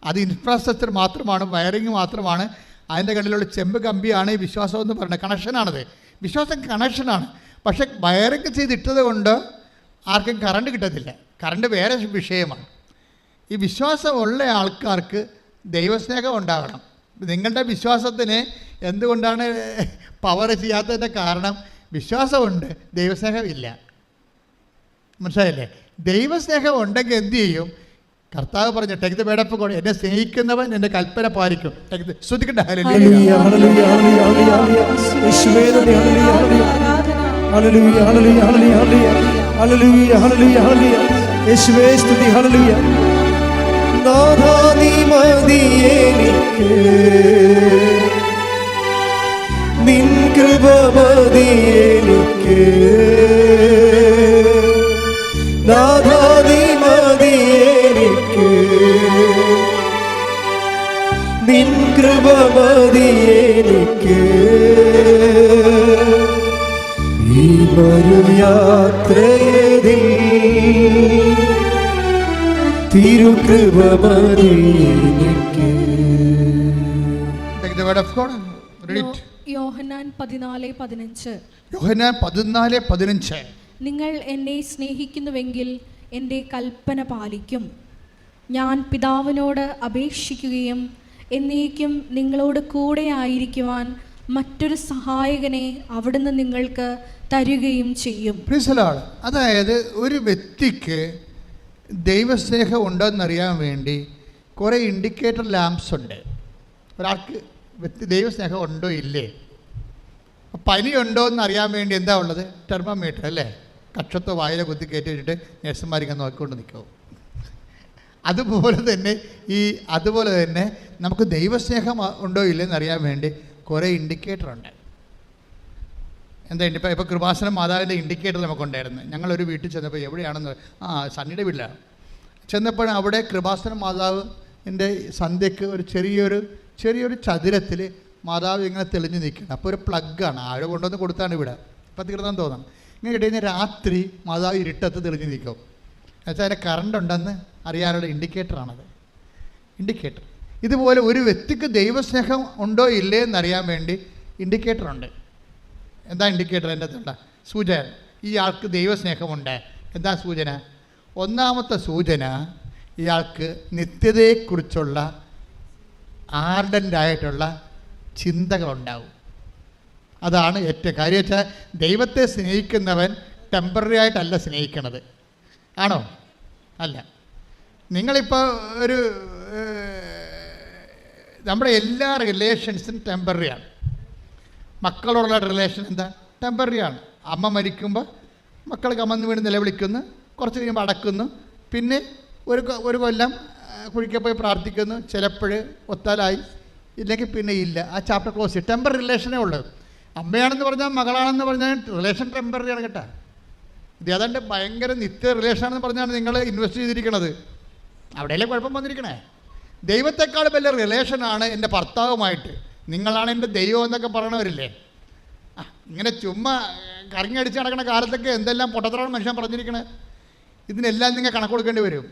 അത് ഇൻഫ്രാസ്ട്രക്ചർ മാത്രമാണ്, വയറിങ് മാത്രമാണ്. അതിൻ്റെ കണ്ണിലുള്ള ചെമ്പ് കമ്പിയാണ് ഈ വിശ്വാസം എന്ന് പറയുന്നത്. കണക്ഷനാണത്. വിശ്വാസം കണക്ഷനാണ്. പക്ഷെ വയറിങ് ചെയ്തിട്ടത് കൊണ്ട് ആർക്കും കറണ്ട് കിട്ടത്തില്ല. കറണ്ട് വേറെ വിഷയമാണ്. ഈ വിശ്വാസമുള്ള ആൾക്കാർക്ക് ദൈവസ്നേഹം ഉണ്ടാകണം. നിങ്ങളുടെ വിശ്വാസത്തിന് എന്തുകൊണ്ടാണ് പവർ ചെയ്യാത്തതിൻ്റെ കാരണം വിശ്വാസമുണ്ട്, ദൈവസ്നേഹം ഇല്ല. മനസ്സിലായില്ലേ? ദൈവസ്നേഹം ഉണ്ടെങ്കിൽ എന്തു ചെയ്യും? കർത്താവ് പറഞ്ഞു, take the bird of God, എന്നെ സ്നേഹിക്കുന്നവൻ എൻ്റെ കൽപ്പന പാലിക്കും. ശ്രദ്ധിക്കട്ടെ, നിൻ കൃപ മതി എനിക്ക്, നാഥാ നീ മതി എനിക്ക്, നിൻ കൃപ മതി എനിക്ക്, ഈ മരുയാത്രയിൽ തിരുകൃപ മതി എനിക്ക്. യോഹന്നാൻ 14:15. യോഹന്നാൻ 14:15. നിങ്ങൾ എന്നെ സ്നേഹിക്കുന്നുവെങ്കിൽ എൻ്റെ കൽപ്പന പാലിക്കും. ഞാൻ പിതാവിനോട് അപേക്ഷിക്കുകയും എന്നേക്കും നിങ്ങളോട് കൂടെ ആയിരിക്കുവാൻ മറ്റൊരു സഹായകനെ അവിടുന്ന് നിങ്ങൾക്ക് തരുകയും ചെയ്യും. അതായത് ഒരു വ്യക്തിക്ക് ദൈവസ്നേഹം ഉണ്ടോയെന്നറിയാൻ വേണ്ടി കുറേ ഇൻഡിക്കേറ്റർ ലാംപ്സ് ഉണ്ട്. ഒരാൾക്ക് ദൈവസ്നേഹം ഉണ്ടോ ഇല്ലേ? പനി ഉണ്ടോ എന്നറിയാൻ വേണ്ടി എന്താ ഉള്ളത്? തെർമോമീറ്റർ അല്ലേ? കക്ഷത്തോ വായില കുത്തി കയറ്റി വെച്ചിട്ട് നഴ്സുമാരിങ്ങനെ നോക്കിക്കൊണ്ട് നിൽക്കും. അതുപോലെ തന്നെ നമുക്ക് ദൈവസ്നേഹം ഉണ്ടോ ഇല്ലെന്ന് അറിയാൻ വേണ്ടി കുറേ ഇൻഡിക്കേറ്റർ ഉണ്ട്. എന്താ ഇപ്പോൾ കൃപാസനം മാതാവിൻ്റെ ഇൻഡിക്കേറ്റർ നമുക്കുണ്ടായിരുന്നു. ഞങ്ങളൊരു വീട്ടിൽ ചെന്നപ്പോൾ എവിടെയാണെന്ന്, സണ്ണിയുടെ വീട്ടിലാണ് ചെന്നപ്പോൾ അവിടെ കൃപാസനം മാതാവിൻ്റെ സന്ധ്യയ്ക്ക് ഒരു ചെറിയൊരു ചതുരത്തിൽ മാതാവ് ഇങ്ങനെ തെളിഞ്ഞ് നിൽക്കണം. അപ്പോൾ ഒരു പ്ലഗ്ഗാണ്, ആഴ കൊണ്ടുവന്ന് കൊടുത്താണ് ഇവിടെ. ഇപ്പം തീർന്നാൻ തോന്നണം. ഇങ്ങനെ കഴിഞ്ഞാൽ രാത്രി മാതാവ് ഇരുട്ടത്ത് തെളിഞ്ഞ് നിൽക്കും. എന്നുവെച്ചാൽ അതിൻ്റെ കറണ്ട് ഉണ്ടെന്ന് അറിയാനുള്ള ഇൻഡിക്കേറ്ററാണത്. ഇൻഡിക്കേറ്റർ ഇതുപോലെ ഒരു വ്യക്തിക്ക് ദൈവസ്നേഹം ഉണ്ടോ ഇല്ലേ എന്നറിയാൻ വേണ്ടി ഇൻഡിക്കേറ്ററുണ്ട്. എന്താ ഇൻഡിക്കേറ്റർ? എൻ്റെ അടുത്തുള്ള സൂചന, ഈ ആൾക്ക് ദൈവസ്നേഹമുണ്ട്. എന്താ സൂചന? ഒന്നാമത്തെ സൂചന, ഇയാൾക്ക് നിത്യതയെക്കുറിച്ചുള്ള ആർഡൻ്റായിട്ടുള്ള ചിന്തകളുണ്ടാവും. അതാണ് ഏറ്റവും കാര്യം. വെച്ചാൽ ദൈവത്തെ സ്നേഹിക്കുന്നവൻ ടെമ്പററി ആയിട്ടല്ല സ്നേഹിക്കണത്. ആണോ? അല്ല. നിങ്ങളിപ്പോൾ നമ്മുടെ എല്ലാ റിലേഷൻസും ടെമ്പററിയാണ്. മക്കളോടുള്ള റിലേഷൻ എന്താ? ടെമ്പററിയാണ്. അമ്മ മരിക്കുമ്പോൾ മക്കൾ കമന്ന് വീണ് നിലവിളിക്കുന്നു, കുറച്ച് കഴിയുമ്പോൾ അടക്കുന്നു, പിന്നെ ഒരു കൊല്ലം കുഴിക്കെ പോയി പ്രാർത്ഥിക്കുന്നു, ചിലപ്പോൾ ഒത്താലായി, ഇല്ലെങ്കിൽ പിന്നെ ഇല്ല. ആ ചാപ്റ്റർ ക്ലോസ്. ടെമ്പററി റിലേഷനേ ഉള്ളൂ. അമ്മയാണെന്ന് പറഞ്ഞാൽ മകളാണെന്ന് പറഞ്ഞാൽ റിലേഷൻ ടെമ്പററിയാണ് കേട്ടോ. ഇത് ഏതാണ്ട് ഭയങ്കര നിത്യ റിലേഷനാണെന്ന് പറഞ്ഞാണ് നിങ്ങൾ ഇൻവെസ്റ്റ് ചെയ്തിരിക്കണത്. അവിടെയല്ലേ കുഴപ്പം വന്നിരിക്കണേ. ദൈവത്തെക്കാൾ വലിയ റിലേഷനാണ് എൻ്റെ ഭർത്താവുമായിട്ട്, നിങ്ങളാണ് എൻ്റെ ദൈവം എന്നൊക്കെ പറയണവരില്ലേ, ഇങ്ങനെ ചുമ്മാ കറങ്ങിയടിച്ച് നടക്കുന്ന കാലത്തൊക്കെ എന്തെല്ലാം പൊട്ടത്തരാണ് മനുഷ്യൻ പറഞ്ഞിരിക്കണത്. ഇതിനെല്ലാം നിങ്ങൾ കണക്ക് കൊടുക്കേണ്ടി വരും.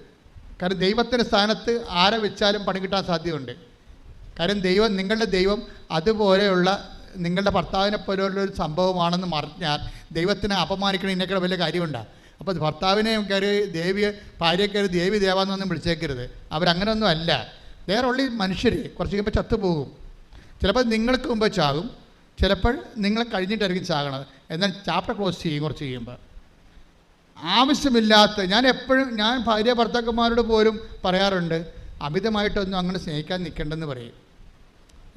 കാരണം ദൈവത്തിൻ്റെ സ്ഥാനത്ത് ആരെ വെച്ചാലും പണി കിട്ടാൻ സാധ്യതയുണ്ട്. കാര്യം നിങ്ങളുടെ ദൈവം അതുപോലെയുള്ള നിങ്ങളുടെ ഭർത്താവിനെ പോലെയുള്ളൊരു സംഭവമാണെന്ന് പറഞ്ഞാൽ ദൈവത്തിനെ അപമാനിക്കണം ഇതിനേക്കാൾ വലിയ കാര്യമുണ്ടാകും. അപ്പോൾ ഭർത്താവിനെ കയറി ഭാര്യയെ കയറി ദേവി ദേവാന്നൊന്നും വിളിച്ചേക്കരുത്. അവരങ്ങനെയൊന്നും അല്ല. വേറെ ഉള്ളി മനുഷ്യർ കുറച്ച് കഴിയുമ്പോൾ ചത്തുപോകും. ചിലപ്പോൾ നിങ്ങൾക്ക് മുമ്പ് ചാകും, ചിലപ്പോൾ നിങ്ങൾ കഴിഞ്ഞിട്ടായിരിക്കും ചാകണത്. എന്നാൽ ചാപ്റ്റർ ക്ലോസ് ചെയ്യും കുറച്ച് കഴിയുമ്പോൾ. ആവശ്യമില്ലാത്ത ഞാൻ ഭാര്യ ഭർത്താക്കന്മാരോട് പോലും പറയാറുണ്ട്, അമിതമായിട്ടൊന്നും അങ്ങനെ സ്നേഹിക്കാൻ നിൽക്കേണ്ടെന്ന് പറയും.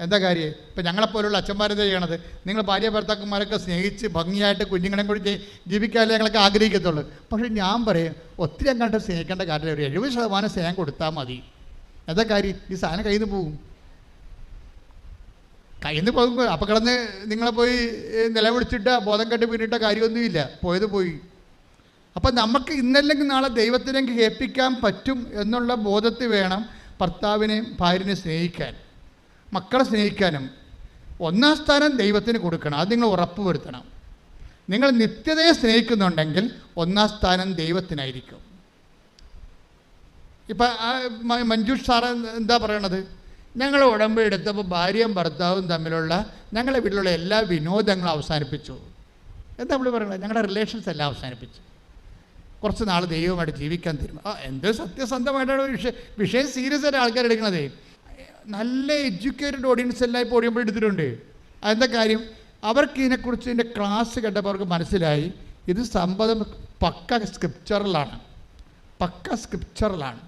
എന്താ കാര്യം? ഇപ്പം ഞങ്ങളെപ്പോലുള്ള അച്ഛന്മാരെന്താ ചെയ്യണത്? നിങ്ങൾ ഭാര്യ ഭർത്താക്കന്മാരൊക്കെ സ്നേഹിച്ച് ഭംഗിയായിട്ട് കുഞ്ഞുങ്ങളെ കൂടി ജീവിക്കാനല്ലേ ഞങ്ങളൊക്കെ ആഗ്രഹിക്കത്തുള്ളൂ. പക്ഷേ ഞാൻ പറയും, ഒത്തിരി അങ്ങോട്ട് സ്നേഹിക്കേണ്ട കാര്യമില്ല. ഒരു 70% സ്നേഹം കൊടുത്താൽ മതി. എന്താ കാര്യം? ഈ സാധനം കയ്യിൽ നിന്ന് പോകും. കയ്യിൽ നിന്ന് പോകുമ്പോൾ അപ്പം കിടന്ന് നിങ്ങളെ പോയി നിലവിളിച്ചിട്ട് ബോധം കെട്ട് വീണിട്ട കാര്യമൊന്നുമില്ല. പോയത് പോയി. അപ്പം നമുക്ക് ഇന്നല്ലെങ്കിൽ നാളെ ദൈവത്തിനെങ്കിൽ കേൾപ്പിക്കാൻ പറ്റും എന്നുള്ള ബോധത്തിൽ വേണം ഭർത്താവിനെയും ഭാര്യനെയും സ്നേഹിക്കാൻ, മക്കളെ സ്നേഹിക്കാനും. ഒന്നാം സ്ഥാനം ദൈവത്തിന് കൊടുക്കണം. അത് നിങ്ങൾ ഉറപ്പ് വരുത്തണം. നിങ്ങൾ നിത്യതയെ സ്നേഹിക്കുന്നുണ്ടെങ്കിൽ ഒന്നാം സ്ഥാനം ദൈവത്തിനായിരിക്കും. ഇപ്പം മഞ്ജുഷ് സാറ് എന്താ പറയണത്? ഞങ്ങൾ ഉടമ്പടി എടുത്തപ്പോൾ ഭാര്യയും ഭർത്താവും തമ്മിലുള്ള ഞങ്ങളുടെ വീട്ടിലുള്ള എല്ലാ വിനോദങ്ങളും അവസാനിപ്പിച്ചു. എന്താ നമ്മൾ പറയണത്? ഞങ്ങളുടെ റിലേഷൻസ് എല്ലാം അവസാനിപ്പിച്ചു. കുറച്ച് നാൾ ദൈവമായിട്ട് ജീവിക്കാൻ തീരുമാനം. എന്ത് സത്യസന്ധമായിട്ടാണ് വിഷയം സീരിയസ് ആയിട്ട് ആൾക്കാർ എടുക്കണത്. നല്ല എഡ്യൂക്കേറ്റഡ് ഓഡിയൻസ് എല്ലാം ഇപ്പോൾ ഓടിയുമ്പോൾ എടുത്തിട്ടുണ്ട്. അതെന്താ കാര്യം? അവർക്ക് ഇതിനെക്കുറിച്ച് ഇതിൻ്റെ ക്ലാസ് കേട്ടപ്പോൾ അവർക്ക് മനസ്സിലായി ഇത് സംഭവം പക്ക സ്ക്രിപ്ചറലാണ്.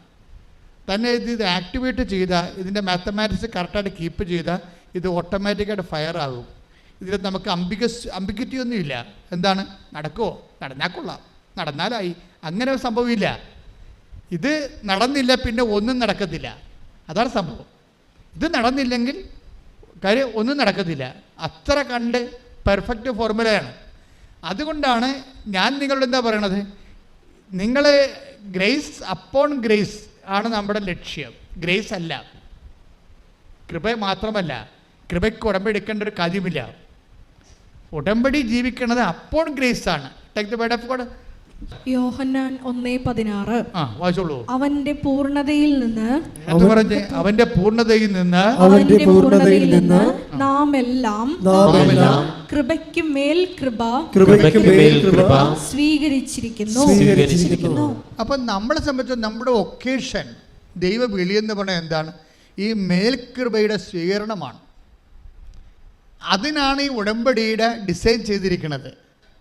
തന്നെ ഇത് ആക്ടിവേറ്റ് ചെയ്താൽ, ഇതിൻ്റെ മാത്തമാറ്റിക്സ് കറക്റ്റായിട്ട് കീപ്പ് ചെയ്താൽ ഇത് ഓട്ടോമാറ്റിക്കായിട്ട് ഫയർ ആകും. ഇതിൽ നമുക്ക് അംബിഗിറ്റി ഒന്നുമില്ല. എന്താണ്? നടക്കുമോ? നടന്നാൽ കൊള്ളാം, നടന്നാലായി. അങ്ങനെ ഒരു സംഭവമില്ല. ഇത് നടന്നില്ല പിന്നെ ഒന്നും നടക്കത്തില്ല. അതാണ് സംഭവം. ഇത് നടന്നില്ലെങ്കിൽ കാര്യം ഒന്നും നടക്കത്തില്ല. അത്ര കണ്ട് പെർഫെക്റ്റ് ഫോർമുലയാണ്. അതുകൊണ്ടാണ് ഞാൻ നിങ്ങളോട് എന്താ പറയണത്, നിങ്ങൾ ഗ്രേസ് അപ്പോൺ ഗ്രേസ് ആണ് നമ്മുടെ ലക്ഷ്യം. ഗ്രേസ് അല്ല, കൃപ മാത്രമല്ല. കൃപയ്ക്ക് ഉടമ്പടി എടുക്കേണ്ട ഒരു കാര്യമില്ല. ഉടമ്പടി ജീവിക്കുന്നത് അപ്പോൺ ഗ്രേസ് ആണ്. Take the word of God. Yohannan 1:16. വായിച്ചോളൂ. അവന്റെ പൂർണ്ണതയിൽ നിന്ന് നാം എല്ലാം കൃപയ്ക്ക് മേൽ കൃപ സ്വീകരിച്ചിരിക്കുന്നു. അപ്പം നമ്മളെ സംബന്ധിച്ച് നമ്മുടെ ഒക്കേഷൻ ദൈവ വിളിയെന്ന് പറഞ്ഞാൽ എന്താണ്? ഈ മേൽകൃപയുടെ സ്വീകരണമാണ്. അതിനാണ് ഈ ഉടമ്പടിയുടെ ഡിസൈൻ ചെയ്തിരിക്കുന്നത്.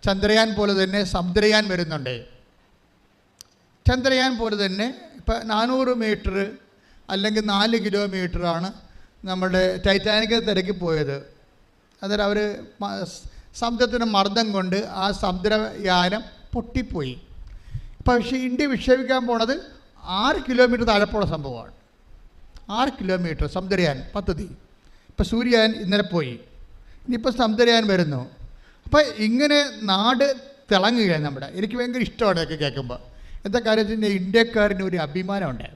ചന്ദ്രയാൻ പോലെ തന്നെ സമുദ്രയാൻ വരുന്നുണ്ട്. ചന്ദ്രയാൻ പോലെ തന്നെ ഇപ്പം 400 മീറ്റർ അല്ലെങ്കിൽ 4 കിലോമീറ്ററാണ് നമ്മുടെ ടൈറ്റാനിക് തിരക്കി പോയത്. അന്നേരം അവർ സമുദ്രത്തിൻ്റെ മർദ്ദം കൊണ്ട് ആ സമുദ്രയാനം പൊട്ടിപ്പോയി. പക്ഷേ ഇന്ത്യ വിക്ഷേപിക്കാൻ പോണത് 6 കിലോമീറ്റർ താഴെപ്പോഴുള്ള സംഭവമാണ്. 6 കിലോമീറ്റർ സമുദ്രയാൻ പദ്ധതി. ഇപ്പം സൂര്യയാൻ ഇന്നലെ പോയി, ഇനിയിപ്പോൾ സമുദ്രയാൻ വരുന്നു. അപ്പോൾ ഇങ്ങനെ നാട് തിളങ്ങുകയാണ് നമ്മുടെ. എനിക്ക് ഭയങ്കര ഇഷ്ടമാണ് ഇതൊക്കെ കേൾക്കുമ്പോൾ. എന്താ കാര്യം വെച്ചാൽ ഇന്ത്യക്കാരന് ഒരു അഭിമാനമുണ്ട്.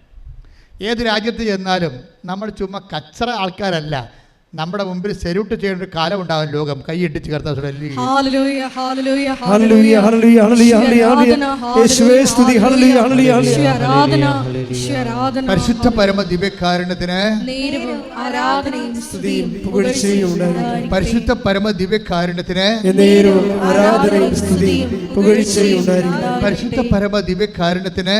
ഏത് രാജ്യത്ത് ചെന്നാലും നമ്മൾ ചുമ്മാ കച്ചറ ആൾക്കാരല്ല. നമ്മുടെ മുമ്പിൽ സെല്യൂട്ട് ചെയ്യേണ്ട ഒരു കാലം ഉണ്ടാവും. ലോകം കൈയിട്ടിച്ച് കർത്താവ്. പരിശുദ്ധ പരമ ദിവ്യകാരുണ്യത്തിന്, പരിശുദ്ധ പരമ ദിവ്യകാരുണ്യത്തിന്, പരിശുദ്ധ പരമ ദിവ്യകാരുണ്യത്തിന്.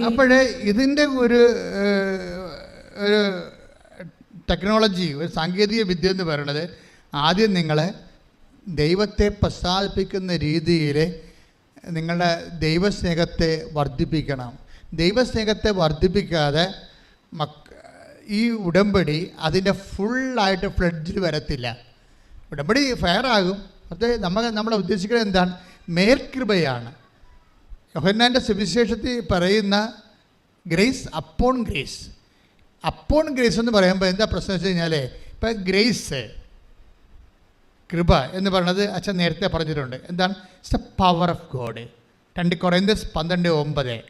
അപ്പോഴേ ഇതിൻ്റെ ഒരു ടെക്നോളജി, ഒരു സാങ്കേതിക വിദ്യ എന്ന് പറയുന്നത്, ആദ്യം നിങ്ങളെ ദൈവത്തെ പ്രസാദിപ്പിക്കുന്ന രീതിയിൽ നിങ്ങളുടെ ദൈവസ്നേഹത്തെ വർദ്ധിപ്പിക്കണം. ദൈവസ്നേഹത്തെ വർദ്ധിപ്പിക്കാതെ ഈ ഉടമ്പടി അതിൻ്റെ ഫുള്ളായിട്ട് ഫ്ലഡ്ജിൽ വരത്തില്ല. ഉടമ്പടി ഫെയർ ആകും. അത് നമ്മളെ ഉദ്ദേശിക്കുന്നത് എന്താണ്? മേൽകൃപയാണ്. യോഹന്നാൻ്റെ സുവിശേഷത്തിൽ പറയുന്ന grace upon grace. Upon grace എന്ന് പറയുമ്പോൾ എന്താ പ്രശ്നം വെച്ച് കഴിഞ്ഞാൽ, ഇപ്പം ഗ്രേസ് കൃപ എന്ന് പറയുന്നത് അച്ഛൻ നേരത്തെ പറഞ്ഞിട്ടുണ്ട്. എന്താണ്? It's A power of God. 2 Corinthians 12:9.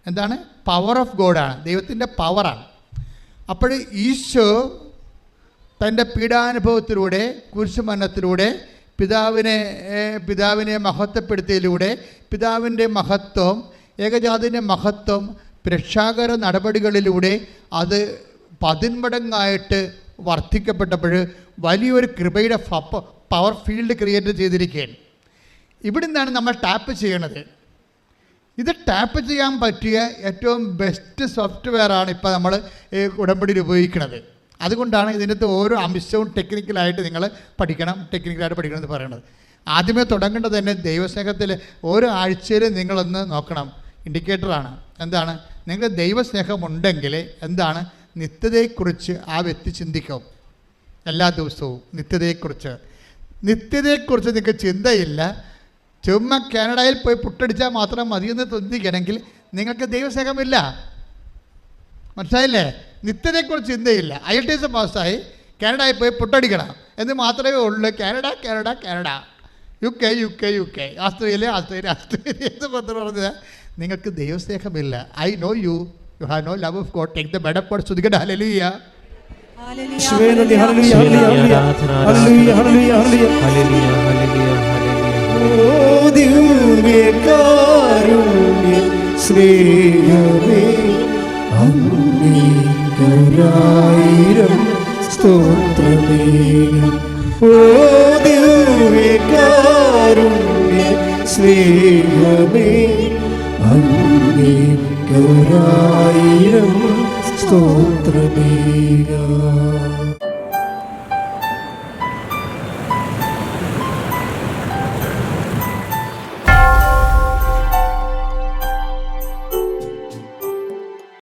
എന്താണ്? പവർ ഓഫ് ഗോഡാണ്, ദൈവത്തിൻ്റെ പവറാണ്. അപ്പോൾ ഈശോ തൻ്റെ പീഡാനുഭവത്തിലൂടെ കുരിശുമരണത്തിലൂടെ പിതാവിനെ മഹത്വപ്പെടുത്തിയതിലൂടെ പിതാവിൻ്റെ മഹത്വം, ഏകജാതിൻ്റെ മഹത്വം രക്ഷാകര നടപടികളിലൂടെ അത് 10 മടങ്ങായിട്ട് വർദ്ധിക്കപ്പെട്ടപ്പോൾ വലിയൊരു കൃപയുടെ പവർ ഫീൽഡ് ക്രിയേറ്റ് ചെയ്തിരിക്കുകയാണ്. ഇവിടെ നിന്നാണ് നമ്മൾ ടാപ്പ് ചെയ്യണത്. ഇത് ടാപ്പ് ചെയ്യാൻ പറ്റിയ ഏറ്റവും ബെസ്റ്റ് സോഫ്റ്റ്വെയറാണ് ഇപ്പോൾ നമ്മൾ ഉടമ്പടിയിൽ ഉപയോഗിക്കുന്നത്. അതുകൊണ്ടാണ് ഇതിനകത്ത് ഓരോ അംശവും ടെക്നിക്കലായിട്ട് നിങ്ങൾ ടെക്നിക്കലായിട്ട് പഠിക്കണം എന്ന് പറയുന്നത്. ആദ്യമേ തുടങ്ങേണ്ടത് തന്നെ ദൈവസ്നേഹത്തിൽ ഓരോ ആഴ്ചയിലും നിങ്ങളൊന്ന് നോക്കണം. ഇൻഡിക്കേറ്ററാണ്. എന്താണ്? നിങ്ങൾക്ക് ദൈവസ്നേഹമുണ്ടെങ്കിൽ എന്താണ്? നിത്യതയെക്കുറിച്ച് ആ വ്യക്തി ചിന്തിക്കും. എല്ലാ ദിവസവും നിത്യതയെക്കുറിച്ച് നിങ്ങൾക്ക് ചിന്തയില്ല. ചുമ്മാ കാനഡയിൽ പോയി പുട്ടടിച്ചാൽ മാത്രം മതിയെന്ന് ചിന്തിക്കണമെങ്കിൽ നിങ്ങൾക്ക് ദൈവസ്നേഹമില്ല. മനസ്സിലായില്ലേ? നിത്യതയെക്കുറിച്ച് ചിന്തയില്ല. IELTS പാസ്സായി കാനഡയിൽ പോയി പുട്ടടിക്കണം എന്ന് മാത്രമേ ഉള്ളൂ. കാനഡ, UK, ആസ്ട്രേലിയ എന്ന് പറഞ്ഞത് നിങ്ങൾക്ക് ദൈവസ്നേഹമില്ല. I know you have no love of God. Take the bed of God. സ്തുതിക്കട്ടെ. ഹല്ലേലൂയ. യേശുവേ നന്ദി. ഹല്ലേലൂയ, ഹല്ലേലൂയ, ഹല്ലേലൂയ, ഹല്ലേലൂയ, ഹല്ലേലൂയ. ഹല്ലേലൂയ, ഹല്ലേലൂയ, ഹല്ലേലൂയ. ഓ ദിവ്യകാരുണ്യ സ്നേഹമേ, അങ്ങേക്കൊരായിരം സ്തോത്രമേകം. ഓ ദിവ്യകാരുണ്യ സ്നേഹമേ, അങ്ങേക്കൊരായിരം സ്തോത്രമേകം.